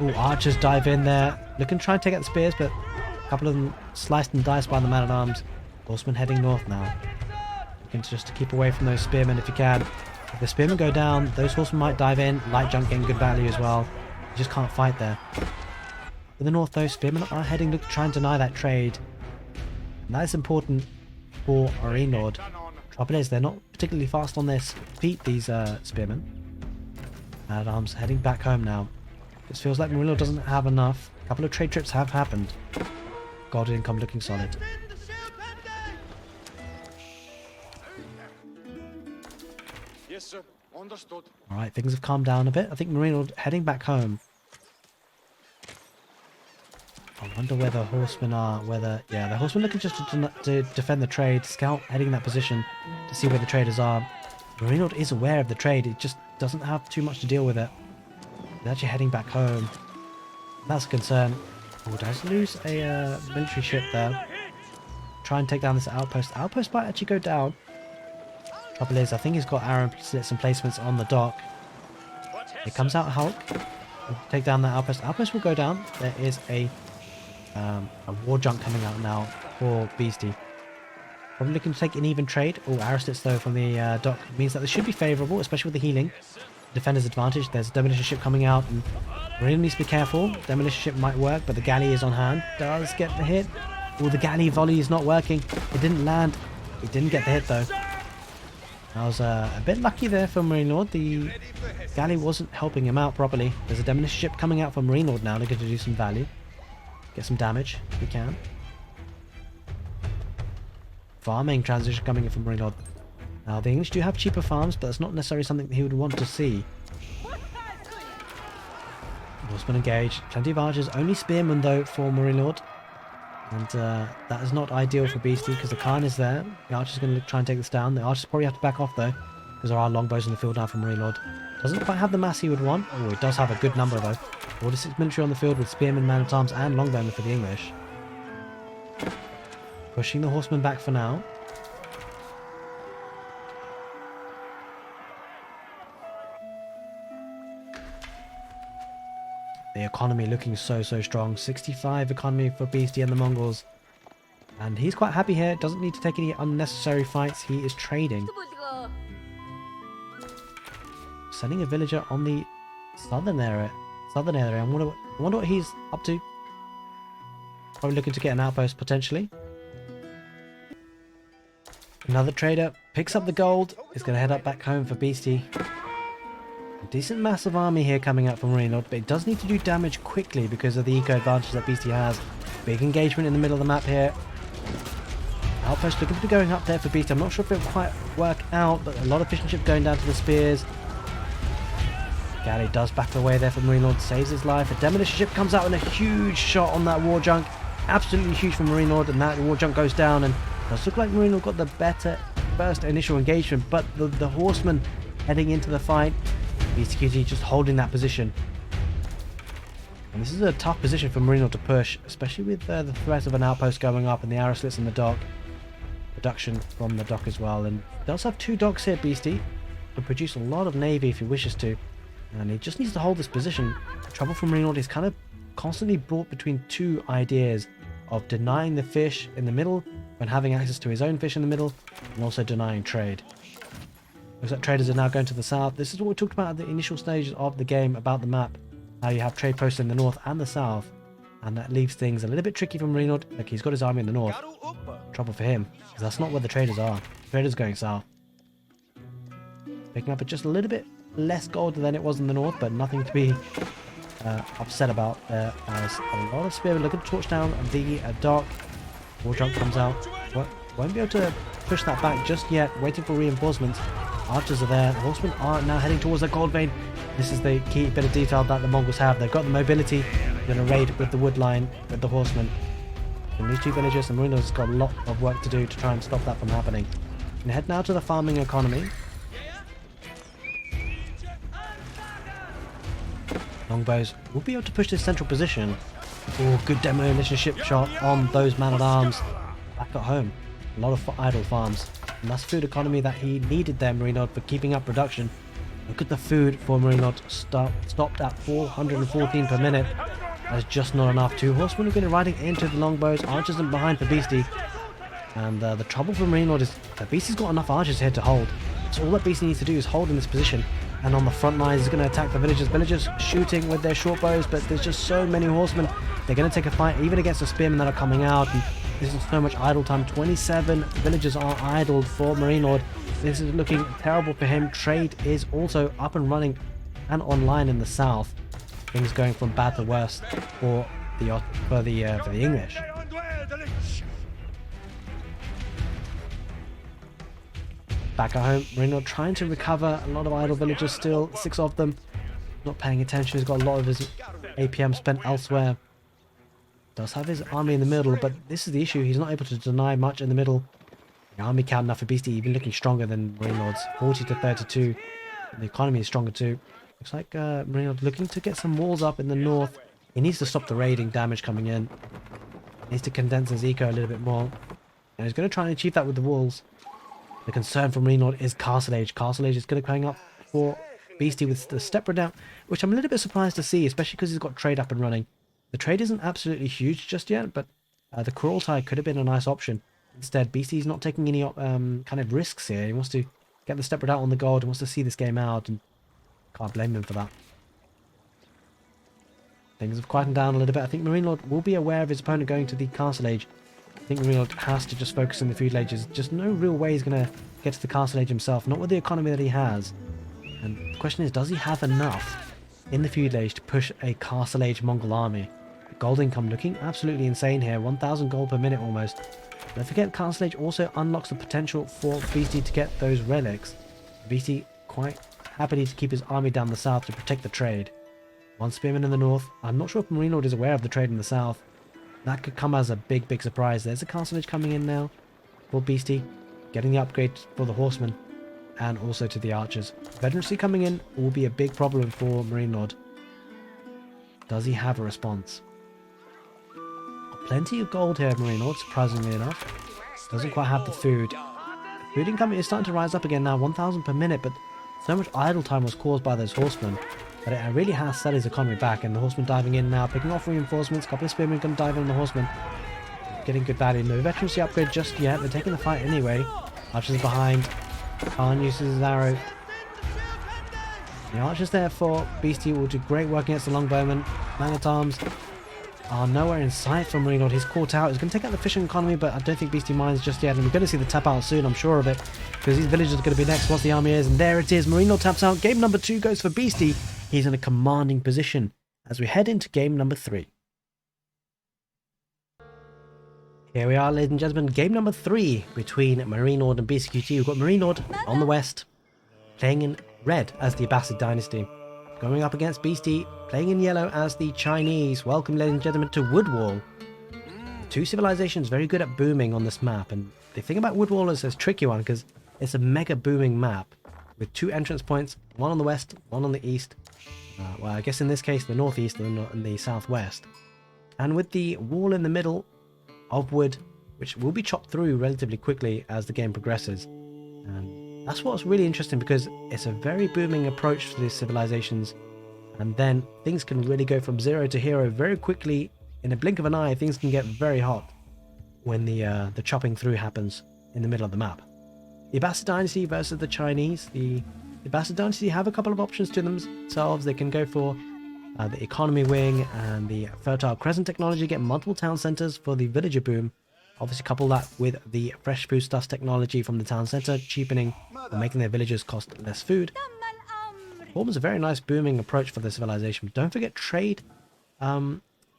Oh, archers dive in there, looking to try and take out the spears, but a couple of them sliced and diced by the man-at-arms. Horsemen heading north now. Looking to keep away from those spearmen if you can. If the spearmen go down, those horsemen might dive in. Light junk getting good value as well. You just can't fight there. In the north though, spearmen are heading to try and deny that trade. And that is important for MarineLord. Trouble is, they're not particularly fast on their feet, these spearmen. Man-at-arms heading back home now. This feels like MarineLord doesn't have enough. A couple of trade trips have happened. Golden income looking solid. Yes, sir. Understood. Alright, things have calmed down a bit. I think MarineLord heading back home. I wonder where the horsemen are. Yeah, the horsemen looking just to defend the trade. Scout heading in that position to see where the traders are. MarineLord is aware of the trade. It just doesn't have too much to deal with it. They're actually heading back home. That's a concern. Oh, does lose a military ship there. Try and take down this outpost. Outpost might actually go down. Trouble is, I think he's got arrow slits and placements on the dock. Here comes out Hulk. Take down that outpost. Outpost will go down. There is a war junk coming out now for Beastie. Probably looking to take an even trade. Oh, arrow slits though from the dock means that this should be favourable, especially with the healing. Defender's advantage. There's a demolition ship coming out, and Marine needs to be careful. Demolition ship might work, but the galley is on hand. Does get the hit. Oh, the galley volley is not working. It didn't land. It didn't get the hit though. I was a bit lucky there for MarineLord. The galley wasn't helping him out properly. There's a demolition ship coming out from MarineLord now, looking to do some value. Get some damage if we can. Farming transition coming in from MarineLord. Now the English do have cheaper farms, but that's not necessarily something that he would want to see. Horsemen engaged. Plenty of archers. Only spearmen though for MarineLord. And that is not ideal for Beastie because the Khan is there. The archer's going to try and take this down. The archers probably have to back off though, because there are longbows in the field now from MarineLord. Doesn't quite have the mass he would want. Oh, it does have a good number though. 46 military on the field with spearmen, man-at-arms and longbowmen for the English. Pushing the horsemen back for now. The economy looking so strong. 65 economy for Beastie and the Mongols. And he's quite happy here. Doesn't need to take any unnecessary fights. He is trading. Sending a villager on the southern area. I wonder what he's up to. Probably looking to get an outpost potentially. Another trader picks up the gold. Is going to head up back home for Beastie. Decent massive army here coming out from MarineLord, but it does need to do damage quickly because of the eco advantage that Beastie has. Big engagement in the middle of the map here. Outpost looking to be going up there for Beastie. I'm not sure if it'll quite work out, but a lot of fishing ships going down to the spears. Galley does back away there for MarineLord, saves his life. A demolition ship comes out and a huge shot on that war junk. Absolutely huge for MarineLord, and that war junk goes down. And it does look like MarineLord got the better first initial engagement, but the horsemen heading into the fight. Beastyqt just holding that position. And this is a tough position for MarineLord to push, especially with the threat of an outpost going up and the arrow slits in the dock. Production from the dock as well. And he does have 2 docks here, Beastie. Can produce a lot of navy if he wishes to. And he just needs to hold this position. The trouble for MarineLord is kind of constantly brought between 2 ideas of denying the fish in the middle when having access to his own fish in the middle, and also denying trade. Looks like traders are now going to the south. This is what we talked about at the initial stages of the game about the map. How you have trade posts in the north and the south. And that leaves things a little bit tricky for MarineLord. Like he's got his army in the north. Trouble for him, because that's not where the traders are. The traders going south. Picking up at just a little bit less gold than it was in the north, but nothing to be upset about there. As a lot of spearmen looking to torch down the dock. War junk comes out. Won't be able to push that back just yet. Waiting for reinforcements. Archers are there. The horsemen are now heading towards the gold vein. This is the key bit of detail that the Mongols have. They've got the mobility We're going to raid with the wood line, with the horsemen. And these two villages, and MarineLord's got a lot of work to do to try and stop that from happening. And head now to the farming economy. Longbows will be able to push this central position. Oh, good demolition ship shot on those man-at-arms back at home. A lot of idle farms. And that's food economy that he needed there, MarineLord, for keeping up production. Look at the food for MarineLord stopped at 414 per minute. That's just not enough. Two horsemen are going to riding into the longbows. Archers in behind for Beasty. And the trouble for MarineLord is that Beasty's got enough archers here to hold. So all that Beasty needs to do is hold in this position. And on the front lines, he's going to attack the villagers. Villagers shooting with their short bows, but there's just so many horsemen. They're going to take a fight, even against the spearmen that are coming out. And this is so much idle time. 27 villagers are idled for MarineLord. This is looking terrible for him. Trade is also up and running and online in the south. Things going from bad to worse for the English. Back at home, MarineLord trying to recover a lot of idle villagers still. 6 of them not paying attention. He's got a lot of his APM spent elsewhere. Does have his army in the middle, but this is the issue. He's not able to deny much in the middle. The army count now for Beasty even looking stronger than MarineLord's. 40 to 32. And the economy is stronger too. Looks like MarineLord looking to get some walls up in the north. He needs to stop the raiding damage coming in. He needs to condense his eco a little bit more. And he's going to try and achieve that with the walls. The concern for MarineLord is Castle Age. Castle Age is going to coming up for Beasty with the step down, which I'm a little bit surprised to see, especially because he's got trade up and running. The trade isn't absolutely huge just yet, but the crawl tie could have been a nice option. Instead, Beasty's not taking any kind of risks here. He wants to get the step out on the gold and wants to see this game out, and can't blame him for that. Things have quietened down a little bit. I think MarineLord will be aware of his opponent going to the Castle Age. I think MarineLord has to just focus on the feudal ages. Just no real way he's going to get to the Castle Age himself, not with the economy that he has. And the question is, does he have enough in the feudal age to push a Castle Age Mongol army? The gold income looking absolutely insane here, 1,000 gold per minute almost. Don't forget, Castle Age also unlocks the potential for Beasty to get those relics. Beasty quite happily to keep his army down the south to protect the trade. One spearman in the north. I'm not sure if MarineLord is aware of the trade in the south. That could come as a big surprise. There's a Castle Age coming in now for Beasty, getting the upgrade for the horsemen and also to the archers. Veterancy coming in will be a big problem for MarineLord. Does he have a response? Plenty of gold here, MarineLord, surprisingly enough. Doesn't quite have the food. Food income is starting to rise up again now, 1,000 per minute, but so much idle time was caused by those horsemen that it really has set his economy back, and the horsemen diving in now, picking off reinforcements. A couple of spearmen going to dive in on the horsemen. Getting good value. No veterancy upgrade just yet. They're taking the fight anyway. Archers behind. Khan uses his arrow. The archers there for Beasty will do great work against the longbowmen. Man-at-arms are nowhere in sight from MarineLord. He's caught out. He's going to take out the fishing economy, but I don't think Beasty minds just yet. And we're going to see the tap out soon, I'm sure of it, because these villagers are going to be next once the army is. And there it is. MarineLord taps out. Game number 2 goes for Beasty. He's in a commanding position as we head into game number 3. Here we are, ladies and gentlemen. Game number 3 between MarineLord and Beastyqt. We've got MarineLord on the west, playing in red as the Abbasid dynasty. Going up against Beasty, playing in yellow as the Chinese. Welcome, ladies and gentlemen, to Woodwall. Two civilizations very good at booming on this map. And the thing about Woodwall is it's a tricky one because it's a mega booming map with 2 entrance points, one on the west, one on the east. Well, I guess in this case, the northeast and the southwest. And with the wall in the middle of wood, which will be chopped through relatively quickly as the game progresses. And that's what's really interesting, because it's a very booming approach to these civilizations, and then things can really go from 0 to hero very quickly. In a blink of an eye, things can get very hot when the chopping through happens in the middle of the map. The Abbasid dynasty versus the Chinese. The Abbasid dynasty have a couple of options to themselves. They can go for the economy wing and the fertile crescent technology, get multiple town centers for the villager boom. Obviously couple that with the fresh foodstuffs technology from the town center, cheapening or making their villagers cost less food. Forms a very nice booming approach for the civilization. Don't forget, trade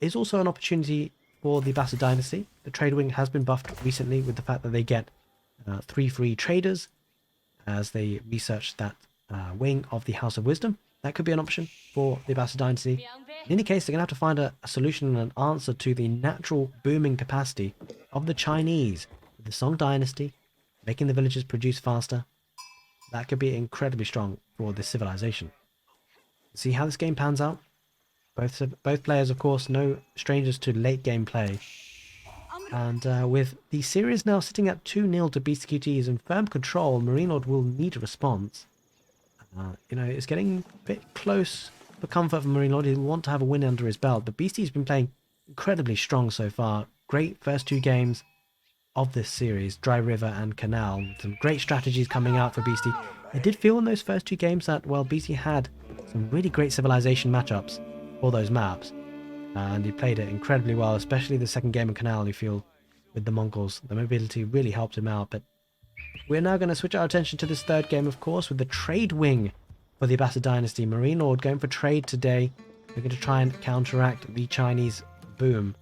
is also an opportunity for the Abbasid dynasty. The trade wing has been buffed recently with the fact that they get 3 free traders as they research that wing of the House of Wisdom. That could be an option for the Abbasid dynasty. In any case, they're going to have to find a solution and an answer to the natural booming capacity of the Chinese. With the Song Dynasty, making the villagers produce faster. That could be incredibly strong for this civilization. See how this game pans out. Both players, of course, no strangers to late game play. And with the series now sitting at 2-0 to Beastyqt in firm control, MarineLord will need a response. You know, it's getting a bit close for comfort for MarineLord. He'll want to have a win under his belt, but Beasty's been playing incredibly strong so far. Great first 2 games of this series, Dry River and Canal. Some great strategies coming out for Beasty. I did feel in those first 2 games that, well, Beasty had some really great civilization matchups for those maps. And he played it incredibly well, especially the second game of Canal, you feel, with the Mongols. The mobility really helped him out, but we're now going to switch our attention to this third game, of course, with the trade wing for the Abbasid Dynasty. MarineLord going for trade today. We're going to try and counteract the Chinese boom.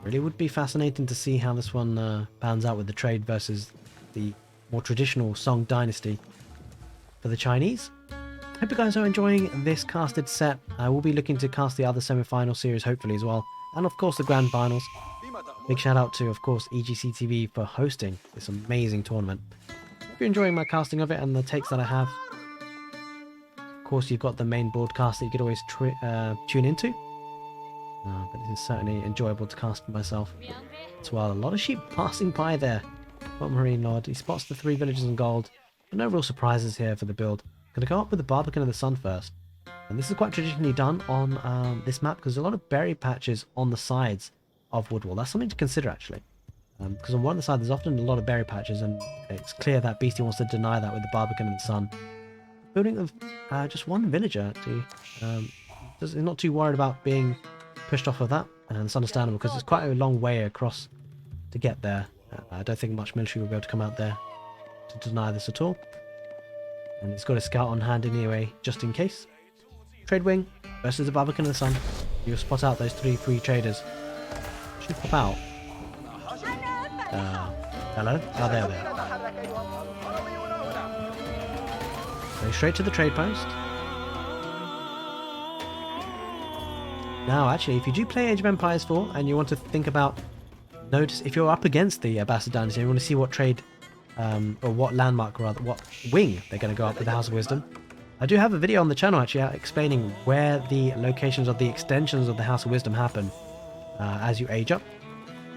Really would be fascinating to see how this one pans out with the trade versus the more traditional Song Dynasty for the Chinese. Hope you guys are enjoying this casted set. I will be looking to cast the other semi-final series hopefully as well, and of course the grand finals. Big shout out to, of course, EGCTV for hosting this amazing tournament. Hope you're enjoying my casting of it and the takes that I have. Of course, you've got the main broadcast that you could always tune into. But it is certainly enjoyable to cast myself as well. A lot of sheep passing by there. Got MarineLord. He spots the 3 villages in gold. But no real surprises here for the build. Going to go up with the Barbican of the Sun first. And this is quite traditionally done on this map because there's a lot of berry patches on the sides of Woodwall. That's something to consider actually. Because on one side there's often a lot of berry patches and it's clear that Beasty wants to deny that with the Barbican of the Sun. Building of just 1 villager actually. He's not too worried about being pushed off of that, and it's understandable because it's quite a long way across to get there. I don't think much military will be able to come out there to deny this at all. And it's got a scout on hand anyway, just in case. Trade wing versus the Barbican of the Sun. You'll spot out those 3 free traders. Should pop out. Hello? Oh, there they are. Go straight to the trade post. Now, actually, if you do play Age of Empires 4 and you want to think about notice, if you're up against the Abbasid Dynasty and you want to see what trade, or what landmark rather, what wing they're going to go up with the House of Wisdom, I do have a video on the channel actually explaining where the locations of the extensions of the House of Wisdom happen as you age up.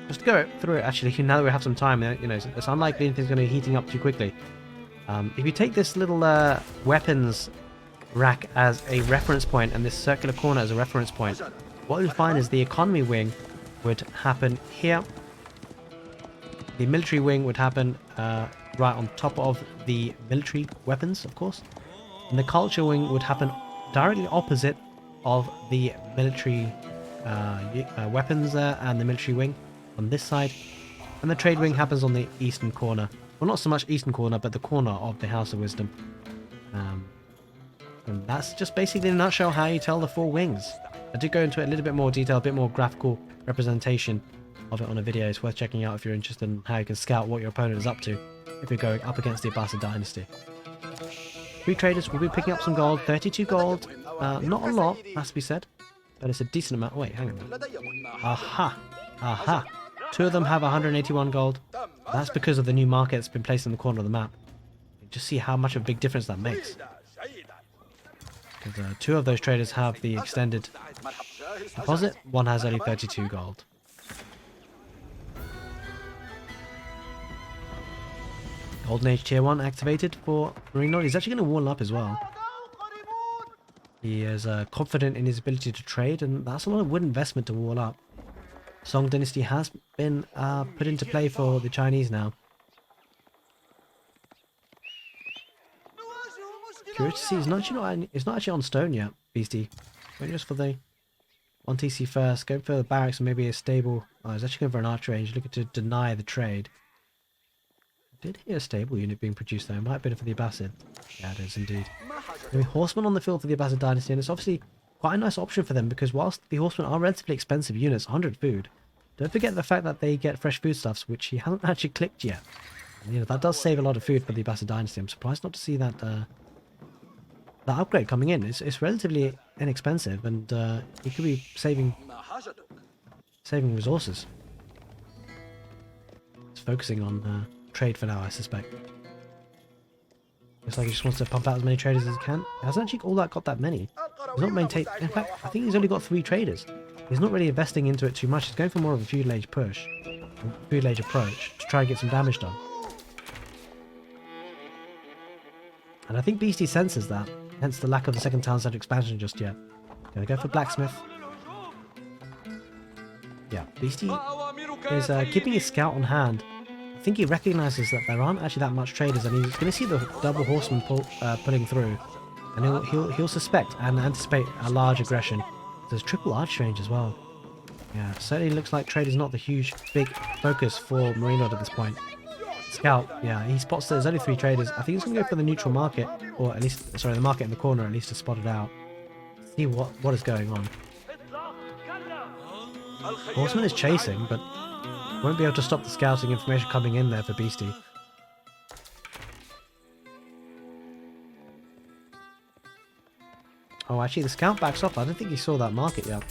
Just to go through it actually, now that we have some time, you know, it's unlikely anything's going to be heating up too quickly. If you take this little weapons rack as a reference point and this circular corner as a reference point, what you'll find is the economy wing would happen here. The military wing would happen right on top of the military weapons, of course. And the culture wing would happen directly opposite of the military weapons there and the military wing on this side. And the trade wing happens on the eastern corner. Well, not so much eastern corner, but the corner of the House of Wisdom. And that's just basically in a nutshell how you tell the 4 wings. I did go into it a little bit more detail, a bit more graphical representation of it on a video. It's worth checking out if you're interested in how you can scout what your opponent is up to if you're going up against the Abbasid Dynasty. 3 traders will be picking up some gold, 32 gold. Not a lot, has to be said, but it's a decent amount. Wait, hang on. Aha! Aha! 2 of them have 181 gold. That's because of the new market that's been placed in the corner of the map. Just see how much of a big difference that makes. Because 2 of those traders have the extended deposit, 1 has only 32 gold. Golden Age Tier 1 activated for MarineLord. He's actually going to wall up as well. He is confident in his ability to trade, and that's a lot of wood investment to wall up. Song Dynasty has been put into play for the Chinese now. Curious to see, it's not actually on stone yet, Beasty. Going just for the 1 TC first, go for the barracks and maybe a stable. Oh, he's actually going for an archer range, looking to deny the trade. I did hear a stable unit being produced though, might have been for the Abbasid. Yeah, it is indeed. I mean, horsemen on the field for the Abbasid Dynasty, and it's obviously quite a nice option for them because whilst the horsemen are relatively expensive units, 100 food, don't forget the fact that they get fresh foodstuffs, which he hasn't actually clicked yet. You know, that does save a lot of food for the Beastyqt dynasty. I'm surprised not to see that that upgrade coming in. It's relatively inexpensive, and it could be saving resources. It's focusing on trade for now, I suspect. Looks like he just wants to pump out as many traders as he can. He hasn't actually all that got that many. He's not maintained. In fact, I think he's only got 3 traders. He's not really investing into it too much. He's going for more of a feudal age push, feudal age approach to try and get some damage done. And I think Beastie senses that, hence the lack of the second town centre expansion just yet. Gonna go for blacksmith. Yeah, Beastie is keeping his scout on hand. I think he recognises that there aren't actually that much traders, and he's going to see the double horseman pulling through, and he'll suspect and anticipate a large aggression. There's triple arch range as well. Yeah, certainly looks like trade is not the huge big focus for MarineLord at this point. Scout, yeah, he spots that there's only 3 traders. I think he's going to go for the neutral market, or at least, sorry, the market in the corner, at least to spot it out. See what is going on. Horseman is chasing, but won't be able to stop the scouting information coming in there for Beastie. Oh, actually, the scout backs off. I don't think he saw that market yet.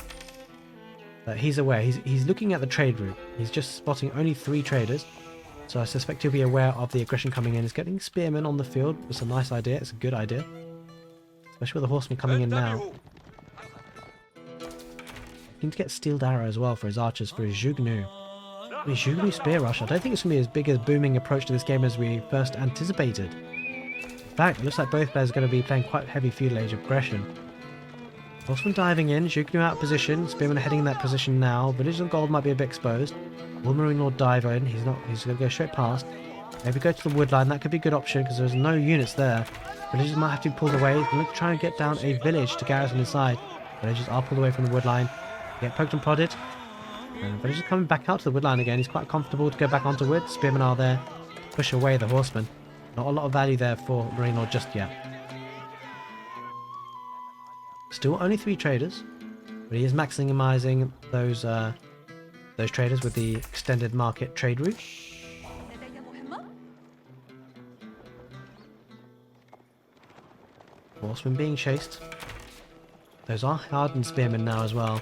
He's aware. He's looking at the trade route. He's just spotting only 3 traders. So I suspect he'll be aware of the aggression coming in. He's getting spearmen on the field. It's a nice idea. It's a good idea. Especially with the horseman coming in now. He needs to get steeled arrow as well for his archers, for his Jugnu. The Jugnu spear rush. I don't think it's going to be as big a booming approach to this game as we first anticipated. In fact, it looks like both players are going to be playing quite heavy feudal age aggression. Horseman diving in, Jugnu out of position, Spearman heading in that position now. Village of Gold might be a bit exposed. Will MarineLord dive in? He's not. He's going to go straight past. Maybe go to the wood line. That could be a good option because there's no units there. Villagers might have to be pulled away. He's going to try and get down a village to garrison inside. Villagers are pulled away from the wood line. Get poked and prodded. And Villagers coming back out to the wood line again. He's quite comfortable to go back onto wood. Spearmen are there to push away the horsemen. Not a lot of value there for MarineLord just yet. Still only 3 traders, but he is maximizing those traders with the extended market trade route. Horsemen being chased. Those are hardened spearmen now as well.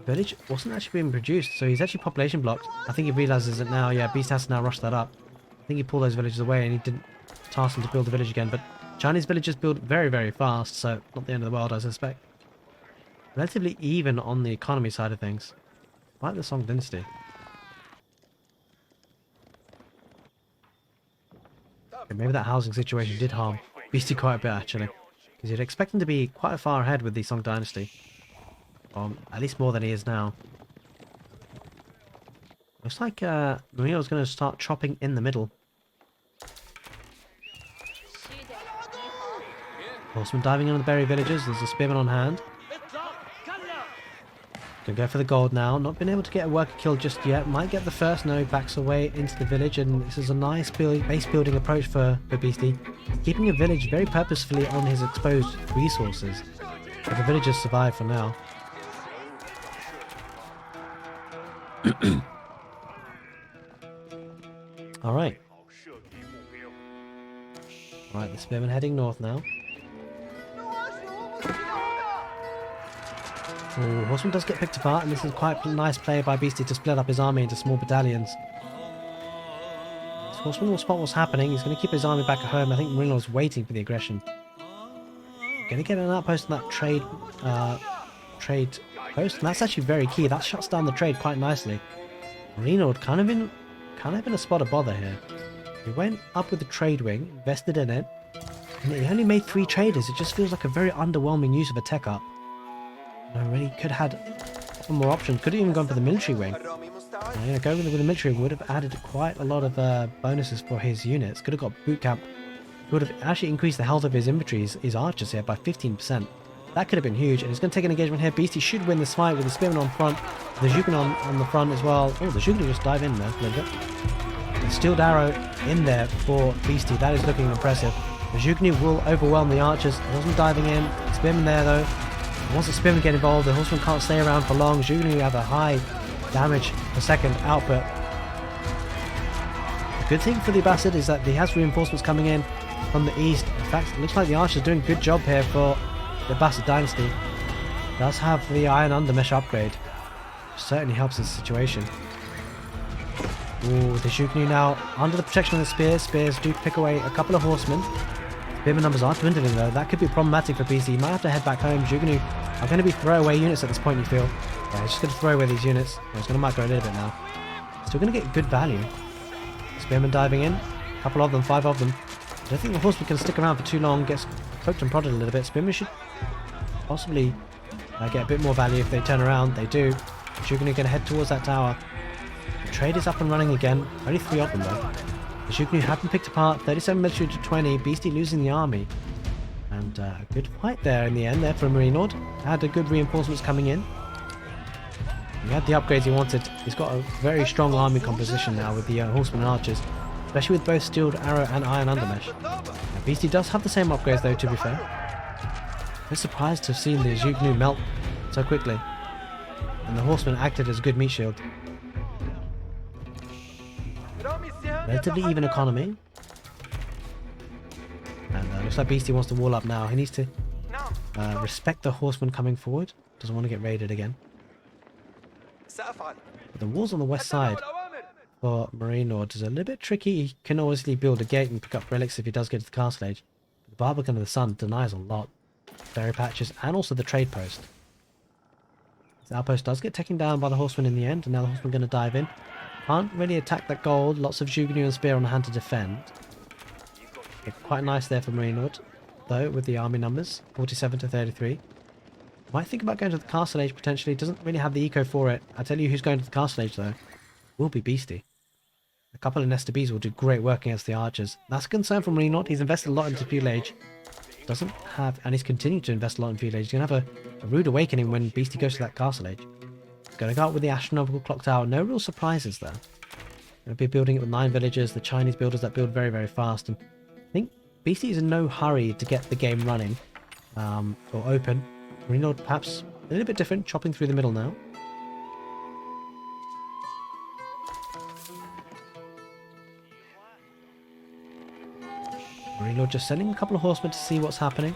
Village wasn't actually being produced, so he's actually population blocked. I think he realizes it now. Yeah, Beast has to now rush that up. I think he pulled those villages away and he didn't task them to build a village again, but Chinese villagers build very, very fast, so not the end of the world, I suspect. Relatively even on the economy side of things. Like the Song Dynasty. Okay, maybe that housing situation did harm Beastie quite a bit, actually. Because you'd expect him to be quite far ahead with the Song Dynasty. At least more than he is now. Looks like MarineLord's going to start chopping in the middle. Horseman diving into the berry villages. There's a spearman on hand. Gonna go for the gold now. Not been able to get a worker killed just yet. Might get the first. No, backs away into the village, and this is a nice base building approach for Beastie. Keeping a village very purposefully on his exposed resources. But the villagers survive for now. Alright. Alright, the spearman heading north now. Oh, Horseman does get picked apart, and this is quite a nice play by Beastie to split up his army into small battalions. So Horseman will spot what's happening. He's going to keep his army back at home. I think MarineLord's waiting for the aggression. Going to get an outpost on that trade post, and that's actually very key. That shuts down the trade quite nicely. MarineLord kind of in a spot of bother here. He went up with the trade wing, invested in it, and he only made 3 traders. It just feels like a very underwhelming use of a tech up. I really could have had some more options. Could have even gone for the military wing. Yeah, going with the military wing would have added quite a lot of bonuses for his units. Could have got boot camp. Would have actually increased the health of his infantry, his archers here, by 15%. That could have been huge, and he's going to take an engagement here. Beastie should win this fight with the spearman on front, the Jugan on the front as well. Oh, the Jugan just dive in there a little bit. The steeled arrow in there for Beastie. That is looking impressive. The Jugnu will overwhelm the archers. Horseman diving in. Spearman there though. Once the spearmen get involved, the horseman can't stay around for long. Jugnu have a high damage per second output. good thing for the Bastard is that he has reinforcements coming in from the east. In fact, it looks like the Archer's doing a good job here for the Bastard Dynasty. Does have the Iron Undermesh upgrade. Certainly helps his situation. Ooh, the Zhugnu now under the protection of the Spears. Spears do pick away a couple of horsemen. Spearman numbers are dwindling though. That could be problematic for BC. He might have to head back home. Zhugnu are going to be throwaway units at this point, you feel. Yeah, he's just going to throw away these units. Yeah, he's going to micro a little bit now. Still going to get good value. Spearman diving in. A couple of them, 5 of them. I don't think the horseman can stick around for too long. Gets poked and prodded a little bit. Spearman should possibly get a bit more value if they turn around. They do. Zhugnu going to head towards that tower. The trade is up and running again. Only 3 of them though. The Zhugnu have been picked apart. 37 military to 20. Beastie losing the army. And a good fight there in the end there for MarineLord. Had a good reinforcements coming in. He had the upgrades he wanted. He's got a very strong army composition now with the horsemen and archers. Especially with both Steeled Arrow and Iron Undermesh. Now, Beastie does have the same upgrades though, to be fair. I'm surprised to have seen the Zhugnu melt so quickly. And the horseman acted as a good meat shield. Relatively even economy. And looks like Beastie wants to wall up now. He needs to respect the horseman coming forward. Doesn't want to get raided again. But the walls on the west side for MarineLord is a little bit tricky. He can obviously build a gate and pick up relics if he does get to the castle age. The Barbican of the Sun denies a lot. Berry patches and also the trade post. The outpost does get taken down by the horseman in the end, and now the horseman going to dive in. Can't really attack that gold. Lots of Zhugnu and Spear on hand to defend. Okay, quite nice there for MarineLord, though, with the army numbers. 47 to 33. Might think about going to the castle age potentially. Doesn't really have the eco for it. I tell you who's going to the castle age though. Will be Beastie. A couple of Nesta Bees will do great work against the archers. That's a concern for MarineLord. He's invested a lot into feudal age. Doesn't have, and he's continued to invest a lot in feudal age. He's going to have a rude awakening when Beastie goes to that castle age. Going to go out with the astronomical clock tower. No real surprises there. Going to be building it with 9 villagers. The Chinese builders that build very, very fast. And I think Beastie is in no hurry to get the game running or open. MarineLord perhaps a little bit different, chopping through the middle now. MarineLord just sending a couple of horsemen to see what's happening.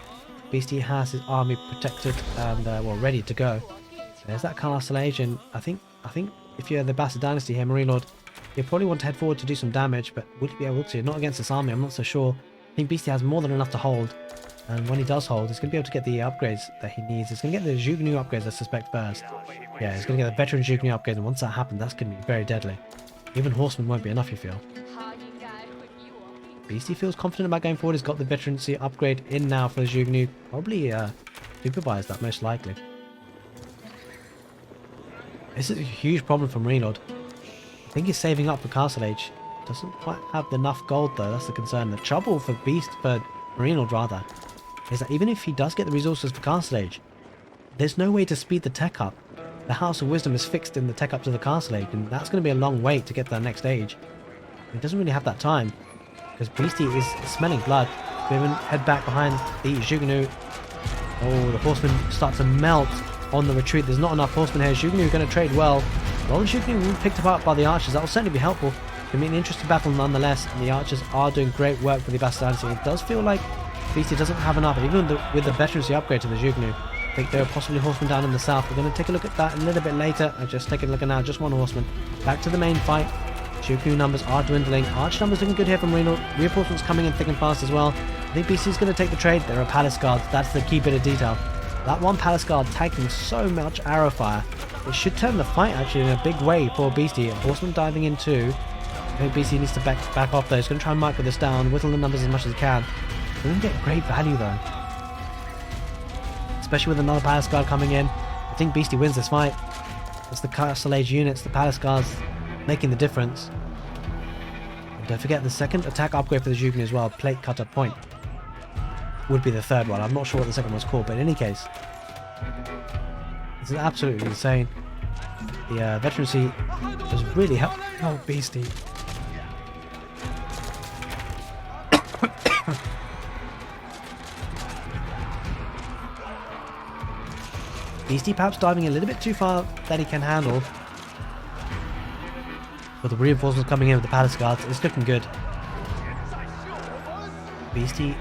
Beastie has his army protected and well ready to go. There's that castle age, and I think if you're the Bastard Dynasty here, MarineLord, you probably want to head forward to do some damage, but would you be able to? Not against this army, I'm not so sure. I think Beastie has more than enough to hold, and when he does hold, he's going to be able to get the upgrades that he needs. He's going to get the Zhugnu upgrades, I suspect, first. Yeah, he's going to get the veteran Zhugnu upgrades, and once that happens, that's going to be very deadly. Even horsemen won't be enough, you feel. Beastie feels confident about going forward. He's got the veterancy upgrade in now for the Zhugnu. Probably supervised that, most likely. This is a huge problem for MarineLord. I think he's saving up for castle age. Doesn't quite have enough gold though, that's the concern. The trouble for MarineLord rather, is that even if he does get the resources for castle age, there's no way to speed the tech up. The House of Wisdom is fixed in the tech up to the castle age, and that's going to be a long wait to get to that next age. He doesn't really have that time, because Beastie is smelling blood. We head back behind the Zhugnu. Oh, the horsemen start to melt on the retreat. There's not enough horsemen here. Zhugnu are going to trade well. While the Zhugnu will be picked apart by the archers, that will certainly be helpful. It's going to be an interesting battle nonetheless, and the archers are doing great work for the Bastard Dynasty. It does feel like Beastie doesn't have enough, even with the veterancy upgrade to the Zhugnu. I think there are possibly horsemen down in the south. We're going to take a look at that a little bit later. I'm just taking a look at now, just one horseman. Back to the main fight. Zhugnu numbers are dwindling. Arch numbers looking good here from MarineLord. Reinforcements coming in thick and fast as well. I think BC's going to take the trade. There are palace guards. That's the key bit of detail. That one palace guard taking so much arrow fire. It should turn the fight actually in a big way for Beastie. Horseman diving in too. I think BC needs to back off though. He's going to try and micro this down, whittle the numbers as much as he can. He's going to get great value though. Especially with another palace guard coming in. I think Beastie wins this fight. It's the castle age units, the palace guards making the difference. And don't forget the second attack upgrade for the Zhugnu as well, plate cutter point. Would be the third one. I'm not sure what the second one's called, but in any case, this is absolutely insane. The veterancy has really helped Beastie. Beastie perhaps diving a little bit too far that he can handle. With the reinforcements coming in with the palace guards, it's looking good. Beastie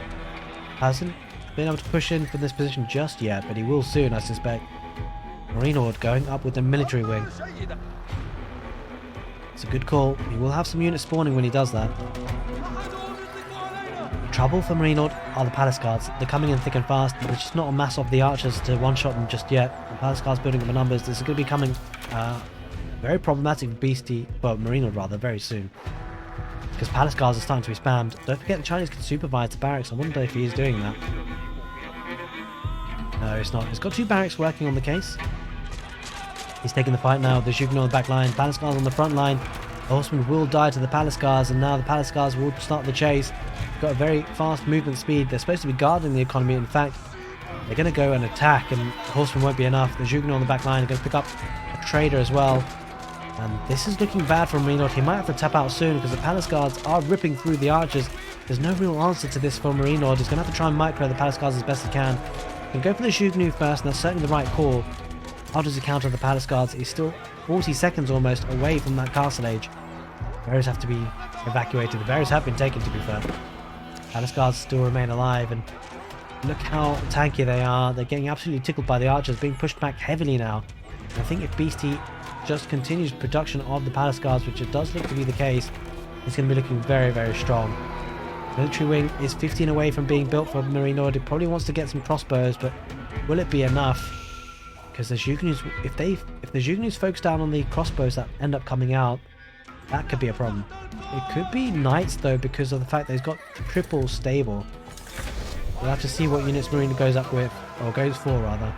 hasn't been able to push in from this position just yet, but he will soon, I suspect. MarineLord going up with the military wing. It's a good call. He will have some units spawning when he does that. Trouble for MarineLord are the palace guards. They're coming in thick and fast. There's just not a mass of the archers to one-shot them just yet. The palace guards building up the numbers. This is going to be coming very problematic for Beastie, well, MarineLord rather, very soon. Because palace guards are starting to be spammed. Don't forget the Chinese can supervise the barracks. I wonder if he is doing that. No, it's not. He's got 2 barracks working on the case. He's taking the fight now. The Huguenot on the back line. Palace guards on the front line. The horsemen will die to the palace guards, and now the palace guards will start the chase. Got a very fast movement speed. They're supposed to be guarding the economy. In fact, they're going to go and attack, and the horsemen won't be enough. The Huguenot on the back line are going to pick up a trader as well. And this is looking bad for MarineLord. He might have to tap out soon because the palace guards are ripping through the archers. There's no real answer to this for MarineLord. He's going to have to try and micro the palace guards as best he can. He can go for the Huguenot first, and that's certainly the right call. How does he counter the palace guards? He's still 40 seconds almost away from that castle age. Barriers have to be evacuated. The barriers have been taken, to be fair. Palace guards still remain alive, and look how tanky they are. They're getting absolutely tickled by the archers, being pushed back heavily now. And I think if Beastie just continues production of the palace guards, which it does look to be the case, it's going to be looking very, very strong. Military wing is 15 away from being built for MarineLord. It probably wants to get some crossbows, but will it be enough? Because the Huguenots, if the Huguenots focus down on the crossbows that end up coming out, that could be a problem. It could be knights though, because of the fact that he's got triple stable. We'll have to see what units Marine goes up with, or goes for rather.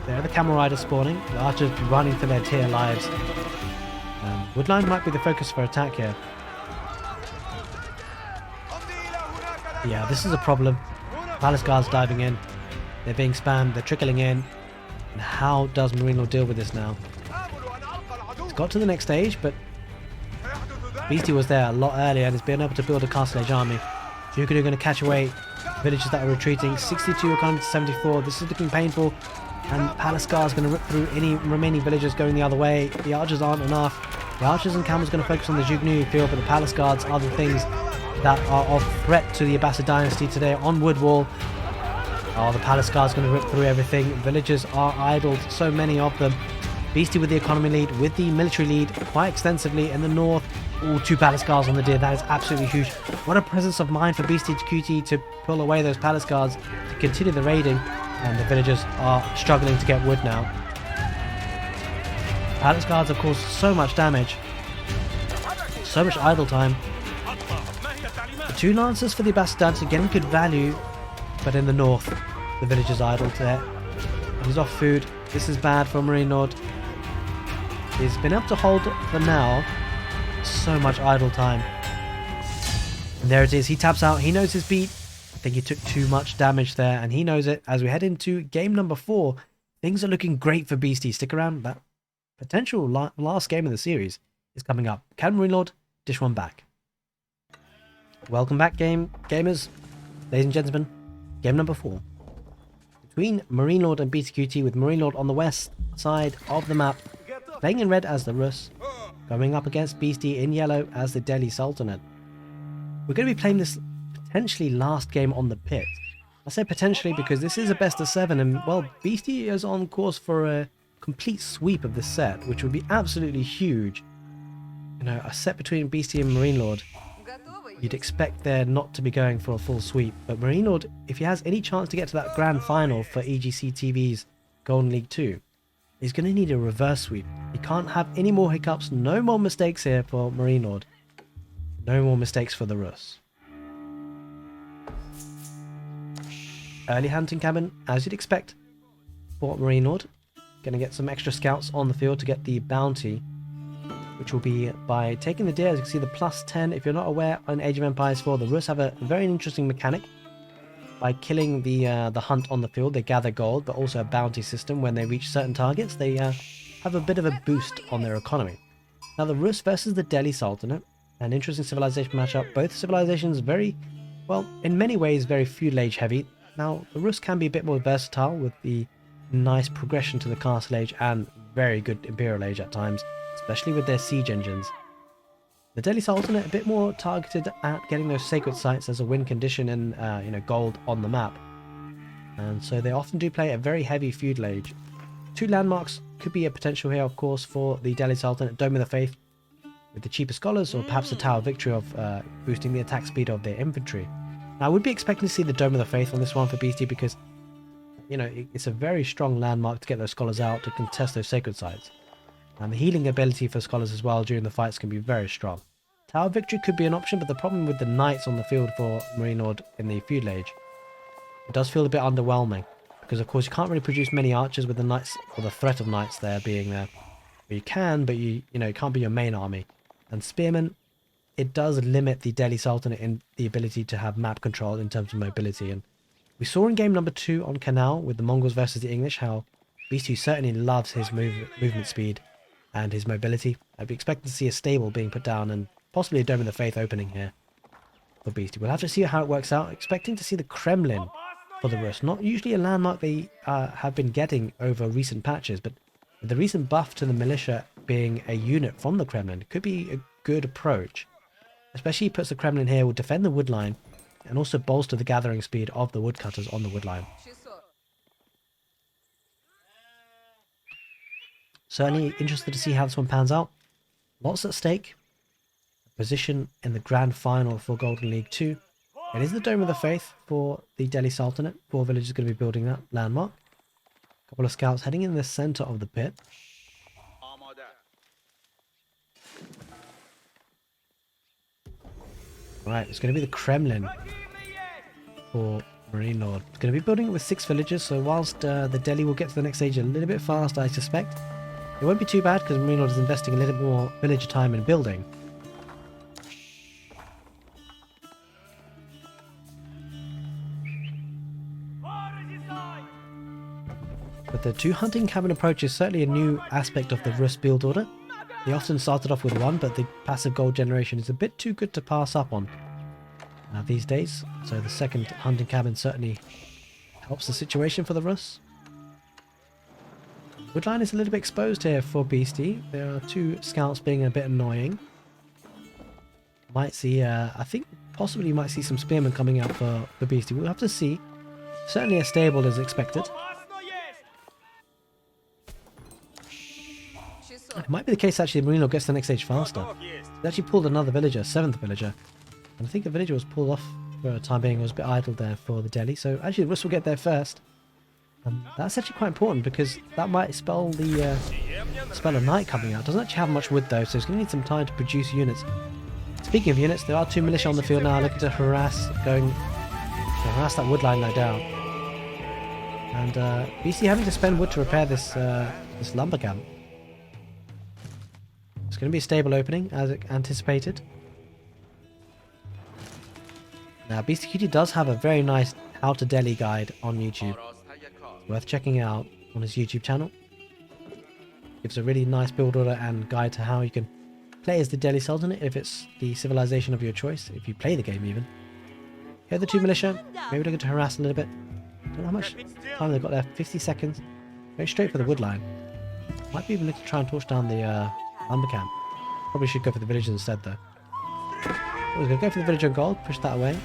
There are the camel riders spawning. The archers running for their dear lives. Woodline might be the focus for attack here. Yeah, this is a problem. Palace guards diving in. They're being spammed. They're trickling in. And how does MarineLord deal with this now? He's got to the next stage, but Beastie was there a lot earlier and has been able to build a castle age army. Huguenot are going to catch away villages that are retreating. 62 are coming to 74. This is looking painful. And Palace Guard is going to rip through any remaining villagers going the other way. The archers aren't enough. The archers and camels are going to focus on the Huguenot field, but the Palace Guards are the things that are of threat to the Abbasid dynasty today on Woodwall. Oh, the Palace Guard is going to rip through everything. Villagers are idled, so many of them. Beastie with the economy lead, with the military lead quite extensively in the north. Ooh, 2 Palace Guards on the deer. That is absolutely huge. What a presence of mind for Beastyqt to pull away those Palace Guards to continue the raiding. And the villagers are struggling to get wood now. Palace Guards have caused so much damage. So much idle time. The 2 Lancers for the Abbasid dynasty getting good value. But in the north, the villagers idled there. He's off food. This is bad for MarineLord. He's been able to hold for now. So much idle time. And there it is. He taps out. He knows his beat. I think he took too much damage there, and he knows it. As we head into game number 4, things are looking great for Beastie. Stick around. That potential last game of the series is coming up. Can MarineLord dish one back? Welcome back, gamers. Ladies and gentlemen, game number 4. Between MarineLord and Beastyqt, with MarineLord on the west side of the map, playing in red as the Rus, going up against Beastie in yellow as the Delhi Sultanate. We're going to be playing this potentially last game on the pit. I say potentially because this is a best of 7, and well, Beastie is on course for a complete sweep of this set, which would be absolutely huge. You know, a set between Beastie and MarineLord, you'd expect there not to be going for a full sweep, but MarineLord, if he has any chance to get to that grand final for EGCTV's Golden League 2, he's going to need a reverse sweep. He can't have any more hiccups, no more mistakes here for MarineLord. No more mistakes for the Rus. Early hunting cabin, as you'd expect for MarineLord. Going to get some extra scouts on the field to get the bounty, which will be by taking the deer. As you can see, the +10. If you're not aware, on Age of Empires 4, the Rus have a very interesting mechanic. By killing the hunt on the field, they gather gold, but also a bounty system. When they reach certain targets, they have a bit of a boost on their economy. Now, the Rus versus the Delhi Sultanate, an interesting civilization matchup. Both civilizations very, well, in many ways, very feudal age heavy. Now, the Rus can be a bit more versatile with the nice progression to the Castle Age and very good Imperial Age at times, especially with their siege engines. The Delhi Sultanate a bit more targeted at getting those sacred sites as a win condition and gold on the map. And so they often do play a very heavy feudal age. 2 landmarks could be a potential here, of course, for the Delhi Sultanate. Dome of the Faith with the cheaper scholars, or perhaps the Tower of Victory of boosting the attack speed of their infantry. Now, I would be expecting to see the Dome of the Faith on this one for Beastie because, it's a very strong landmark to get those scholars out to contest those sacred sites. And the healing ability for scholars as well during the fights can be very strong. Tower of Victory could be an option, but the problem with the knights on the field for MarineLord in the feudal age, it does feel a bit underwhelming. Because of course you can't really produce many archers with the knights, or the threat of knights there being there. You can, but it can't be your main army. And spearmen, it does limit the Delhi Sultanate in the ability to have map control in terms of mobility. And we saw in game number 2 on Canal with the Mongols versus the English how Beastyqt certainly loves his movement speed and his mobility. I'd be expecting to see a stable being put down and possibly a Dome of the Faith opening here for Beastyqt. We'll have to see how it works out. Expecting to see the Kremlin for the Rus. Not usually a landmark they have been getting over recent patches, but with the recent buff to the militia being a unit from the Kremlin, it could be a good approach. Especially puts the Kremlin here, will defend the wood line and also bolster the gathering speed of the woodcutters on the wood line. Certainly interested to see how this one pans out. Lots at stake. Position in the grand final for Golden League 2. It is the Dome of the Faith for the Delhi Sultanate. 4 villages going to be building that landmark. A couple of scouts heading in the center of the pit. Right, it's going to be the Kremlin for MarineLord. It's going to be building it with 6 villages, so whilst the Delhi will get to the next stage a little bit faster, I suspect, it won't be too bad because MarineLord is investing a little bit more village time in building. But the 2 hunting cabin approach is certainly a new aspect of the Rus build order. They often started off with 1, but the passive gold generation is a bit too good to pass up on these days. So the 2nd hunting cabin certainly helps the situation for the Rus. Woodline is a little bit exposed here for Beastie. There are 2 scouts being a bit annoying. Might see, I think possibly you might see some spearmen coming out for Beastie. We'll have to see. Certainly a stable is expected. It might be the case actually MarineLord gets to the next stage faster. They actually pulled another villager, 7th villager. And I think a villager was pulled off for a time being. It was a bit idle there for the Delhi. So actually the Rus will get there first. That's actually quite important because that might spell the spell a knight coming out. Doesn't actually have much wood though, so it's going to need some time to produce units. Speaking of units, there are 2 militia on the field now looking to harass that wood line no doubt. And BC having to spend wood to repair this lumber camp. It's going to be a stable opening, as anticipated. Now, Beastyqt does have a very nice How to Delhi guide on YouTube. It's worth checking out on his YouTube channel. Gives a really nice build order and guide to how you can play as the Delhi Sultanate if it's the civilization of your choice, if you play the game even. Here are the 2 militia. Maybe they're going to harass a little bit. Don't know how much time they've got there. 50 seconds. Very straight for the wood line. Might be even looking to try and torch down the lumber camp. Probably should go for the village instead though. We're going to go for the village on gold, push that away.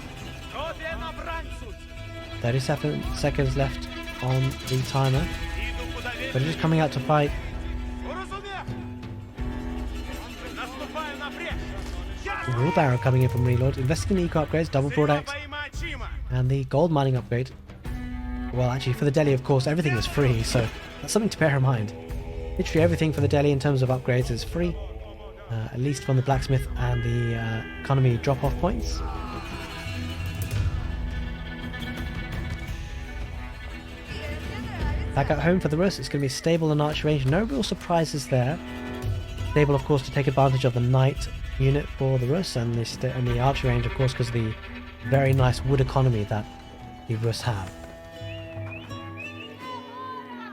37 seconds left on the timer. Villagers coming out to fight. Wool barrow coming in from MarineLord, investing in eco upgrades, double broadaxe, and the gold mining upgrade. Well, actually for the Delhi of course everything is free, so that's something to bear in mind. Literally everything for the Delhi in terms of upgrades is free, at least from the blacksmith and the economy drop-off points. Back at home for the Rus, it's going to be stable and archer range. No real surprises there. Stable, of course, to take advantage of the knight unit for the Rus and the archer range, of course, because of the very nice wood economy that the Rus have.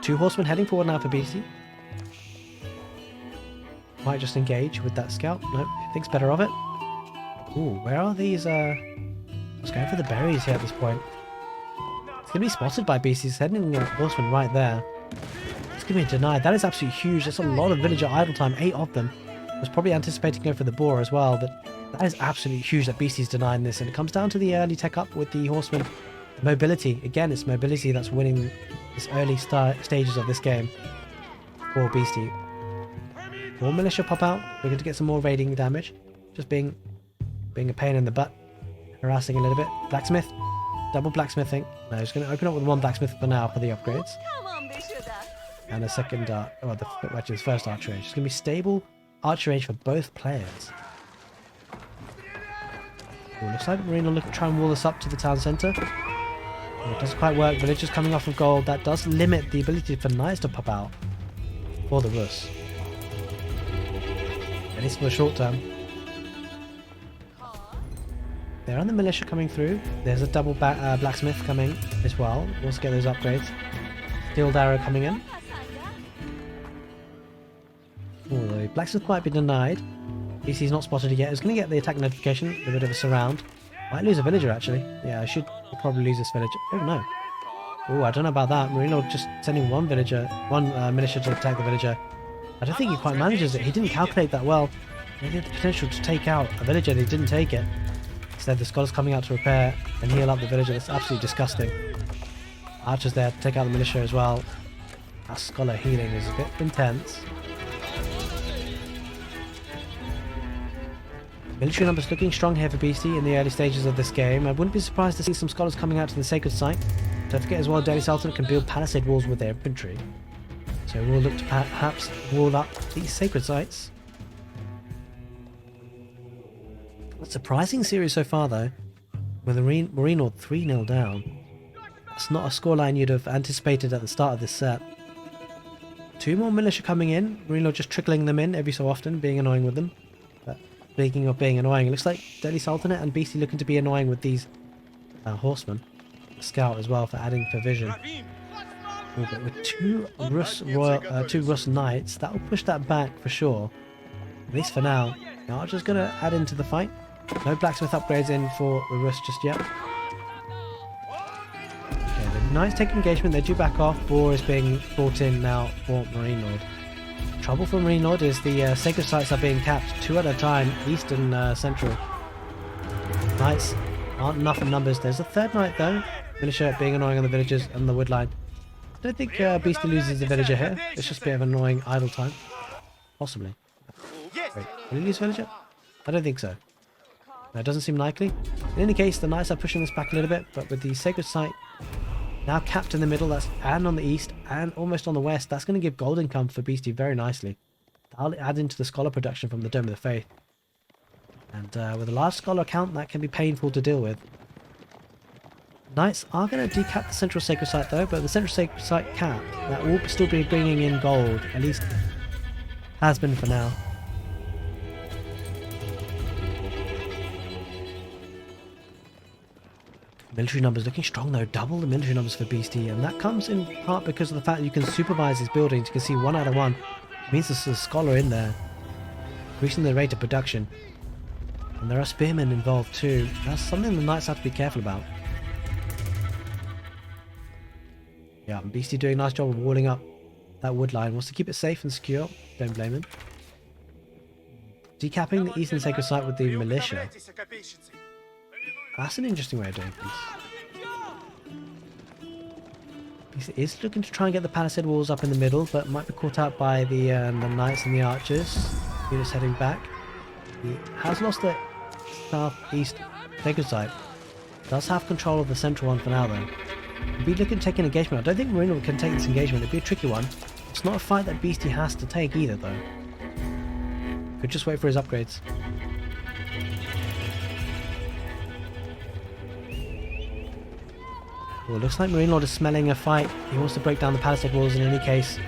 2 horsemen heading forward now for BC. Might just engage with that scout. Nope, thinks better of it. Ooh, where are these? Let's go for the berries here at this point. It's going to be spotted by BC. He's heading horseman right there. It's going to be denied. That is absolutely huge. That's a lot of villager idle time. 8 of them. Was probably anticipating going for the boar as well, but that is absolutely huge that Beasty's denying this. And it comes down to the early tech up with the horsemen. The mobility. Again, it's mobility that's winning this early stages of this game for Beasty. More militia pop out. We're going to get some more raiding damage. Just being a pain in the butt. Harassing a little bit. Blacksmith. Double blacksmithing. No, he's going to open up with 1 blacksmith for now for the upgrades. And a second, actually his first archer range. It's going to be stable archer range for both players. Ooh, looks like Marine will try and wall this up to the town centre. It doesn't quite work. Villagers coming off of gold. That does limit the ability for knights to pop out for the Rus. At least for the short term. There are the militia coming through. There's a double blacksmith coming as well. We'll also get those upgrades. Steel arrow coming in. Oh, the blacksmith might be denied. BC's not spotted yet. He's going to get the attack notification. A bit of a surround. Might lose a villager actually. Yeah, I should probably lose this villager. Oh no. Oh, I don't know about that. MarineLord just sending one militia to attack the villager. I don't think he quite manages it. He didn't calculate that well. He had the potential to take out a villager and he didn't take it. Instead, the scholar's coming out to repair and heal up the villager. That's absolutely disgusting. Archer's there to take out the militia as well. That scholar healing is a bit intense. Military numbers looking strong here for Beasty in the early stages of this game. I wouldn't be surprised to see some scholars coming out to the sacred site. Don't forget as well, Delhi Sultanate can build palisade walls with their infantry. So we'll look to perhaps wall up these sacred sites. A surprising series so far though, with MarineLord 3-0 down. That's not a scoreline you'd have anticipated at the start of this set. 2 more militia coming in, MarineLord just trickling them in every so often, being annoying with them. But speaking of being annoying, it looks like Delhi Sultanate and Beasty looking to be annoying with these horsemen. Scout as well for adding for vision. Ooh, but with 2 Rus knights, that will push that back for sure. At least for now. The archer's going to add into the fight. No blacksmith upgrades in for the Rus just yet. Okay, the knights take engagement. They do back off. Boar is being brought in now for MarineLord. Trouble for MarineLord is the sacred sites are being capped 2 at a time, east and central. Knights aren't enough in numbers. There's a 3rd knight though. Militia being annoying on the villagers and the wood line. I don't think Beasty loses the villager here. It's just a bit of annoying idle time. Possibly. Wait, will he lose villager? I don't think so. No, it doesn't seem likely. In any case, the knights are pushing this back a little bit, but with the sacred site now capped in the middle, and on the east, and almost on the west, that's going to give gold income for Beasty very nicely. That'll add into the scholar production from the Dome of the Faith. And with a large scholar count, that can be painful to deal with. Knights are going to decap the central sacred site though, but the central sacred site cap, that will still be bringing in gold, at least has been for now. Military numbers looking strong though, double the military numbers for Beasty, and that comes in part because of the fact that you can supervise these buildings. You can see 1 out of 1. It means there's a scholar in there, increasing the rate of production. And there are spearmen involved too. That's something the knights have to be careful about. Yeah, Beasty doing a nice job of walling up that wood line. Wants to keep it safe and secure. Don't blame him. Decapping the eastern sacred site with the militia. That's an interesting way of doing things. He is looking to try and get the palisade walls up in the middle, but might be caught out by the knights and the archers. Units heading back. He has lost the southeast sacred site. Does have control of the central one for now though. He'll be looking to take an engagement. I don't think MarineLord can take this engagement. It'd be a tricky one. It's not a fight that Beasty has to take either though. Could just wait for his upgrades. Well, it looks like MarineLord is smelling a fight. He wants to break down the palisade walls in any case.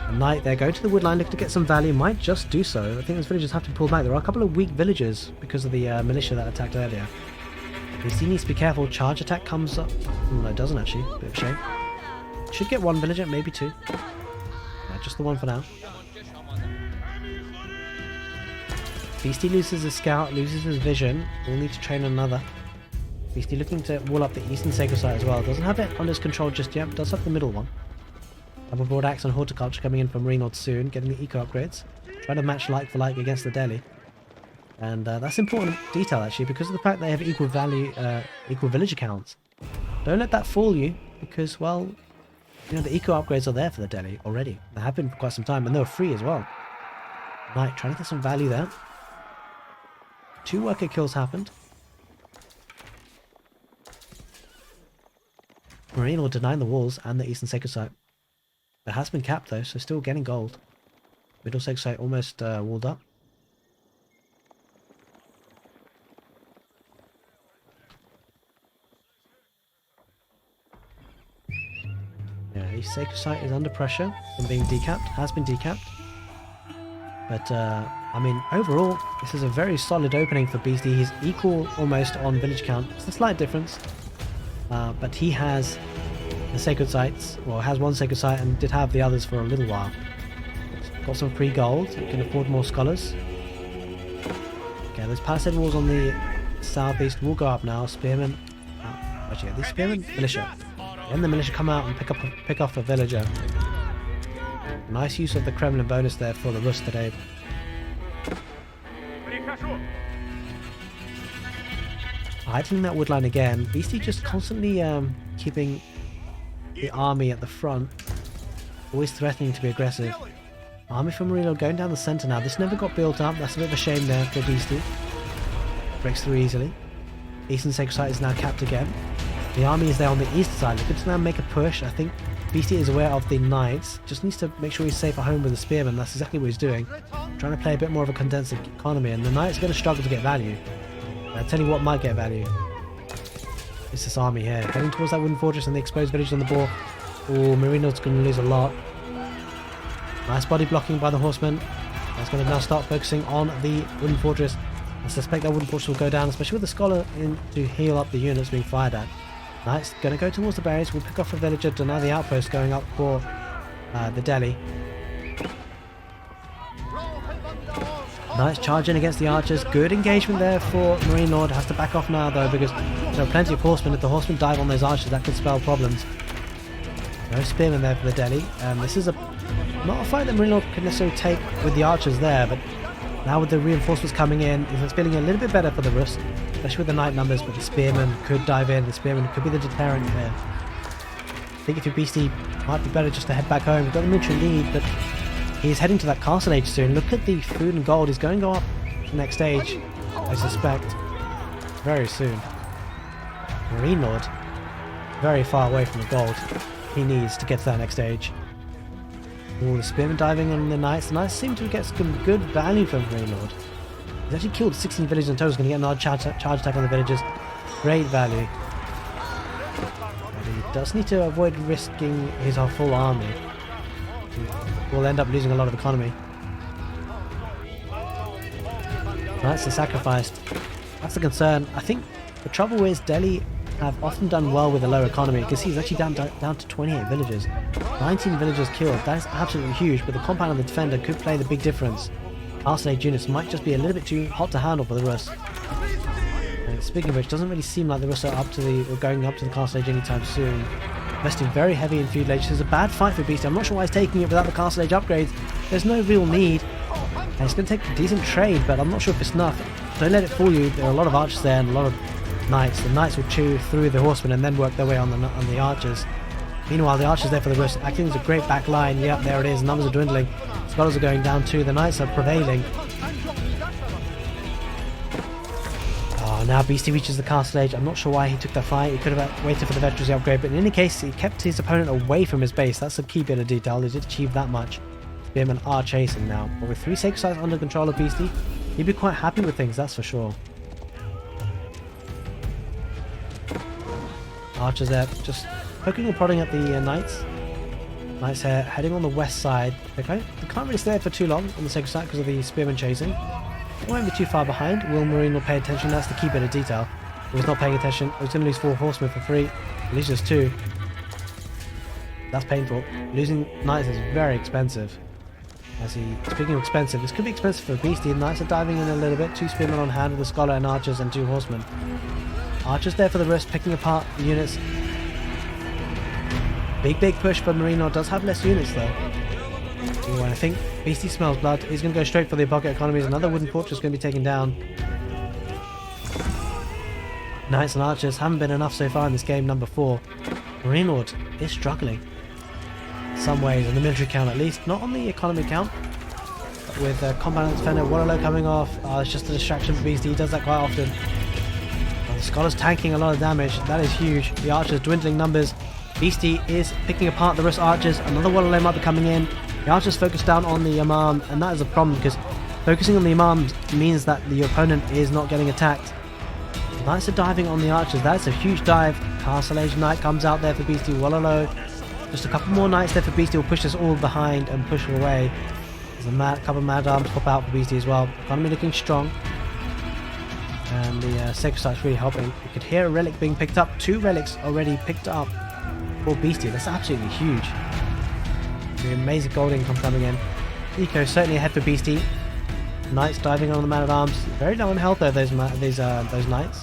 A knight there, going to the woodline, looking to get some value. Might just do so. I think those villagers have to pull back. There are a couple of weak villagers because of the militia that attacked earlier. He needs to be careful. Charge attack comes up. Oh, no, it doesn't actually. Bit of a shame. Should get 1 villager, maybe 2. Just the 1 for now. Beasty loses his scout, loses his vision. We'll need to train another. Beasty looking to wall up the eastern sacred site as well. Doesn't have it under his control just yet, but does have the middle one. Double broad axe and horticulture coming in from MarineLord soon, getting the eco upgrades. Trying to match like for like against the deli. And that's important detail actually, because of the fact they have equal value, equal villager counts. Don't let that fool you, because, well, you know, the eco upgrades are there for the deli already. They have been for quite some time, and they're free as well. Right, trying to get some value there. 2 worker kills happened. MarineLord denying the walls and the eastern sacred site. It has been capped though, so still getting gold. Middle sacred site almost walled up. Yeah, the sacred site is under pressure from being decapped. Has been decapped. But, I mean, overall, this is a very solid opening for Beastie. He's equal almost on village count. It's a slight difference. But he has the sacred sites, well, has 1 sacred site and did have the others for a little while. Got some free gold. He can afford more scholars. Okay, those palisade walls on the southeast will go up now. Spearmen. Actually, the spearmen, militia. Then the militia come out and pick off a villager. Nice use of the Kremlin bonus there for the Rus today. Idling that woodline again. Beastie just constantly keeping the army at the front. Always threatening to be aggressive. Army from MarineLord going down the centre now. This never got built up. That's a bit of a shame there for Beastie. Breaks through easily. Eastern sacred site is now capped again. The army is there on the east side. Looking to now make a push. I think Beastie is aware of the knights. Just needs to make sure he's safe at home with the spearmen. That's exactly what he's doing. Trying to play a bit more of a condensed economy. And the knights are going to struggle to get value. I'll tell you what might get value. It's this army here. Heading towards that wooden fortress and the exposed village on the ball. Oh, MarineLord's going to lose a lot. Nice body blocking by the horsemen. That's going to now start focusing on the wooden fortress. I suspect that wooden fortress will go down, especially with the scholar in to heal up the units being fired at. Knights going to go towards the barriers. We'll pick off a villager to now the outpost going up for the deli. Knights charging against the archers. Good engagement there for MarineLord. Has to back off now though, because there are plenty of horsemen. If the horsemen dive on those archers, that could spell problems. No spearmen there for the deli. This is not a fight that MarineLord could necessarily take with the archers there, but now with the reinforcements coming in, it's feeling a little bit better for the Rus, especially with the knight numbers, but the spearmen could dive in. The spearmen could be the deterrent here. I think if you're Beastie, it might be better just to head back home. We've got the military lead, but he's heading to that castle age soon. Look at the food and gold. He's going to go up the next stage, I suspect, very soon. MarineLord, very far away from the gold he needs to get to that next stage. Oh, the spearmen diving on the knights. The knights seem to get some good value from MarineLord. He's actually killed 16 villagers in total. He's going to get another charge attack on the villagers. Great value. But he does need to avoid risking his full army. We'll end up losing a lot of economy. Knights are sacrificed. That's the concern. I think the trouble is Delhi have often done well with a low economy. You can see he's actually down to 28 villagers. 19 villagers killed. That is absolutely huge, but the compound of the defender could play the big difference. Castle Age units might just be a little bit too hot to handle for the Rus. And speaking of which, doesn't really seem like the Rus are going up to the Castle Age anytime soon. Investing very heavy in feudal age. This is a bad fight for Beastie. I'm not sure why he's taking it without the Castle Age upgrades. There's no real need. And it's going to take a decent trade, but I'm not sure if it's enough. Don't let it fool you. There are a lot of archers there and a lot of knights. The knights will chew through the horsemen and then work their way on the archers. Meanwhile, the archers there for the Rus. Acting as a great back line. Yep, there it is. Numbers are dwindling. Scholars are going down too. The knights are prevailing. Oh, now Beastie reaches the castle age. I'm not sure why he took that fight. He could have waited for the veterancy upgrade, but in any case, he kept his opponent away from his base. That's a key bit of detail. He did achieve that much. Spearmen are chasing now. But with 3 sacred sites under control of Beastie, he'd be quite happy with things, that's for sure. Archers there, just poking and prodding at the knights. Knights here, heading on the west side. They can't really stay there for too long on the sacred site because of the spearmen chasing. They won't be too far behind. Will MarineLord pay attention? That's the key bit of detail. If he's not paying attention, he's going to lose 4 horsemen for free. At least just 2. That's painful. Losing knights is very expensive. Speaking of expensive, this could be expensive for Beastie. The knights are diving in a little bit. 2 spearmen on hand with a scholar and archers and 2 horsemen. Archers there for the Rus, picking apart the units. Big push for MarineLord. Does have less units though. Ooh, I think Beastie smells blood. He's going to go straight for the pocket economies. Another wooden fortress going to be taken down. Knights and archers haven't been enough so far in this game, number 4. MarineLord is struggling. In some ways, on the military count at least. Not on the economy count. But with combat defender Waterloo coming off, it's just a distraction for Beastie. He does that quite often. And the Scholar's tanking a lot of damage. That is huge. The archers dwindling numbers. Beastie is picking apart the Rus archers. Another Waterloo might be coming in. The archers focus down on the Imam, and that is a problem because focusing on the Imam means that the opponent is not getting attacked. Knights are diving on the archers. That's a huge dive. Castle Age Knight comes out there for Beastie. Waterloo. Just a couple more knights there for Beastie will push us all behind and push away. There's a couple of mad arms pop out for Beastie as well. Economy looking strong. And the Sacred Sight's really helping. You could hear a relic being picked up. 2 relics already picked up for Beastie. That's absolutely huge. The amazing gold income coming in. Eco certainly ahead for Beastie. Knights diving on the man at arms. Very low on health though, those knights.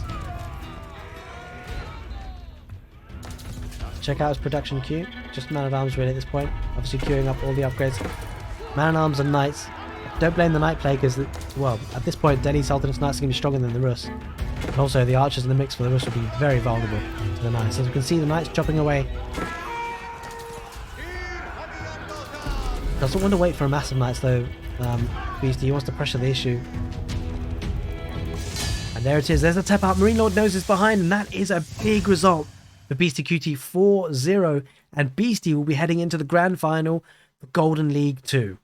Check out his production queue. Just man at arms really at this point. Obviously queuing up all the upgrades. Man at arms and knights. Don't blame the knight play because, well, at this point Delhi Sultan's knights are going to be stronger than the Rus. And also the archers in the mix for the Rus will be very vulnerable to the knights. As you can see, the knights chopping away. Doesn't want to wait for a massive knights though. Beastie, he wants to pressure the issue. And there it is. There's a tap out. MarineLord knows it's behind, and that is a big result for Beastyqt 4-0. And Beastie will be heading into the grand final for Golden League 2.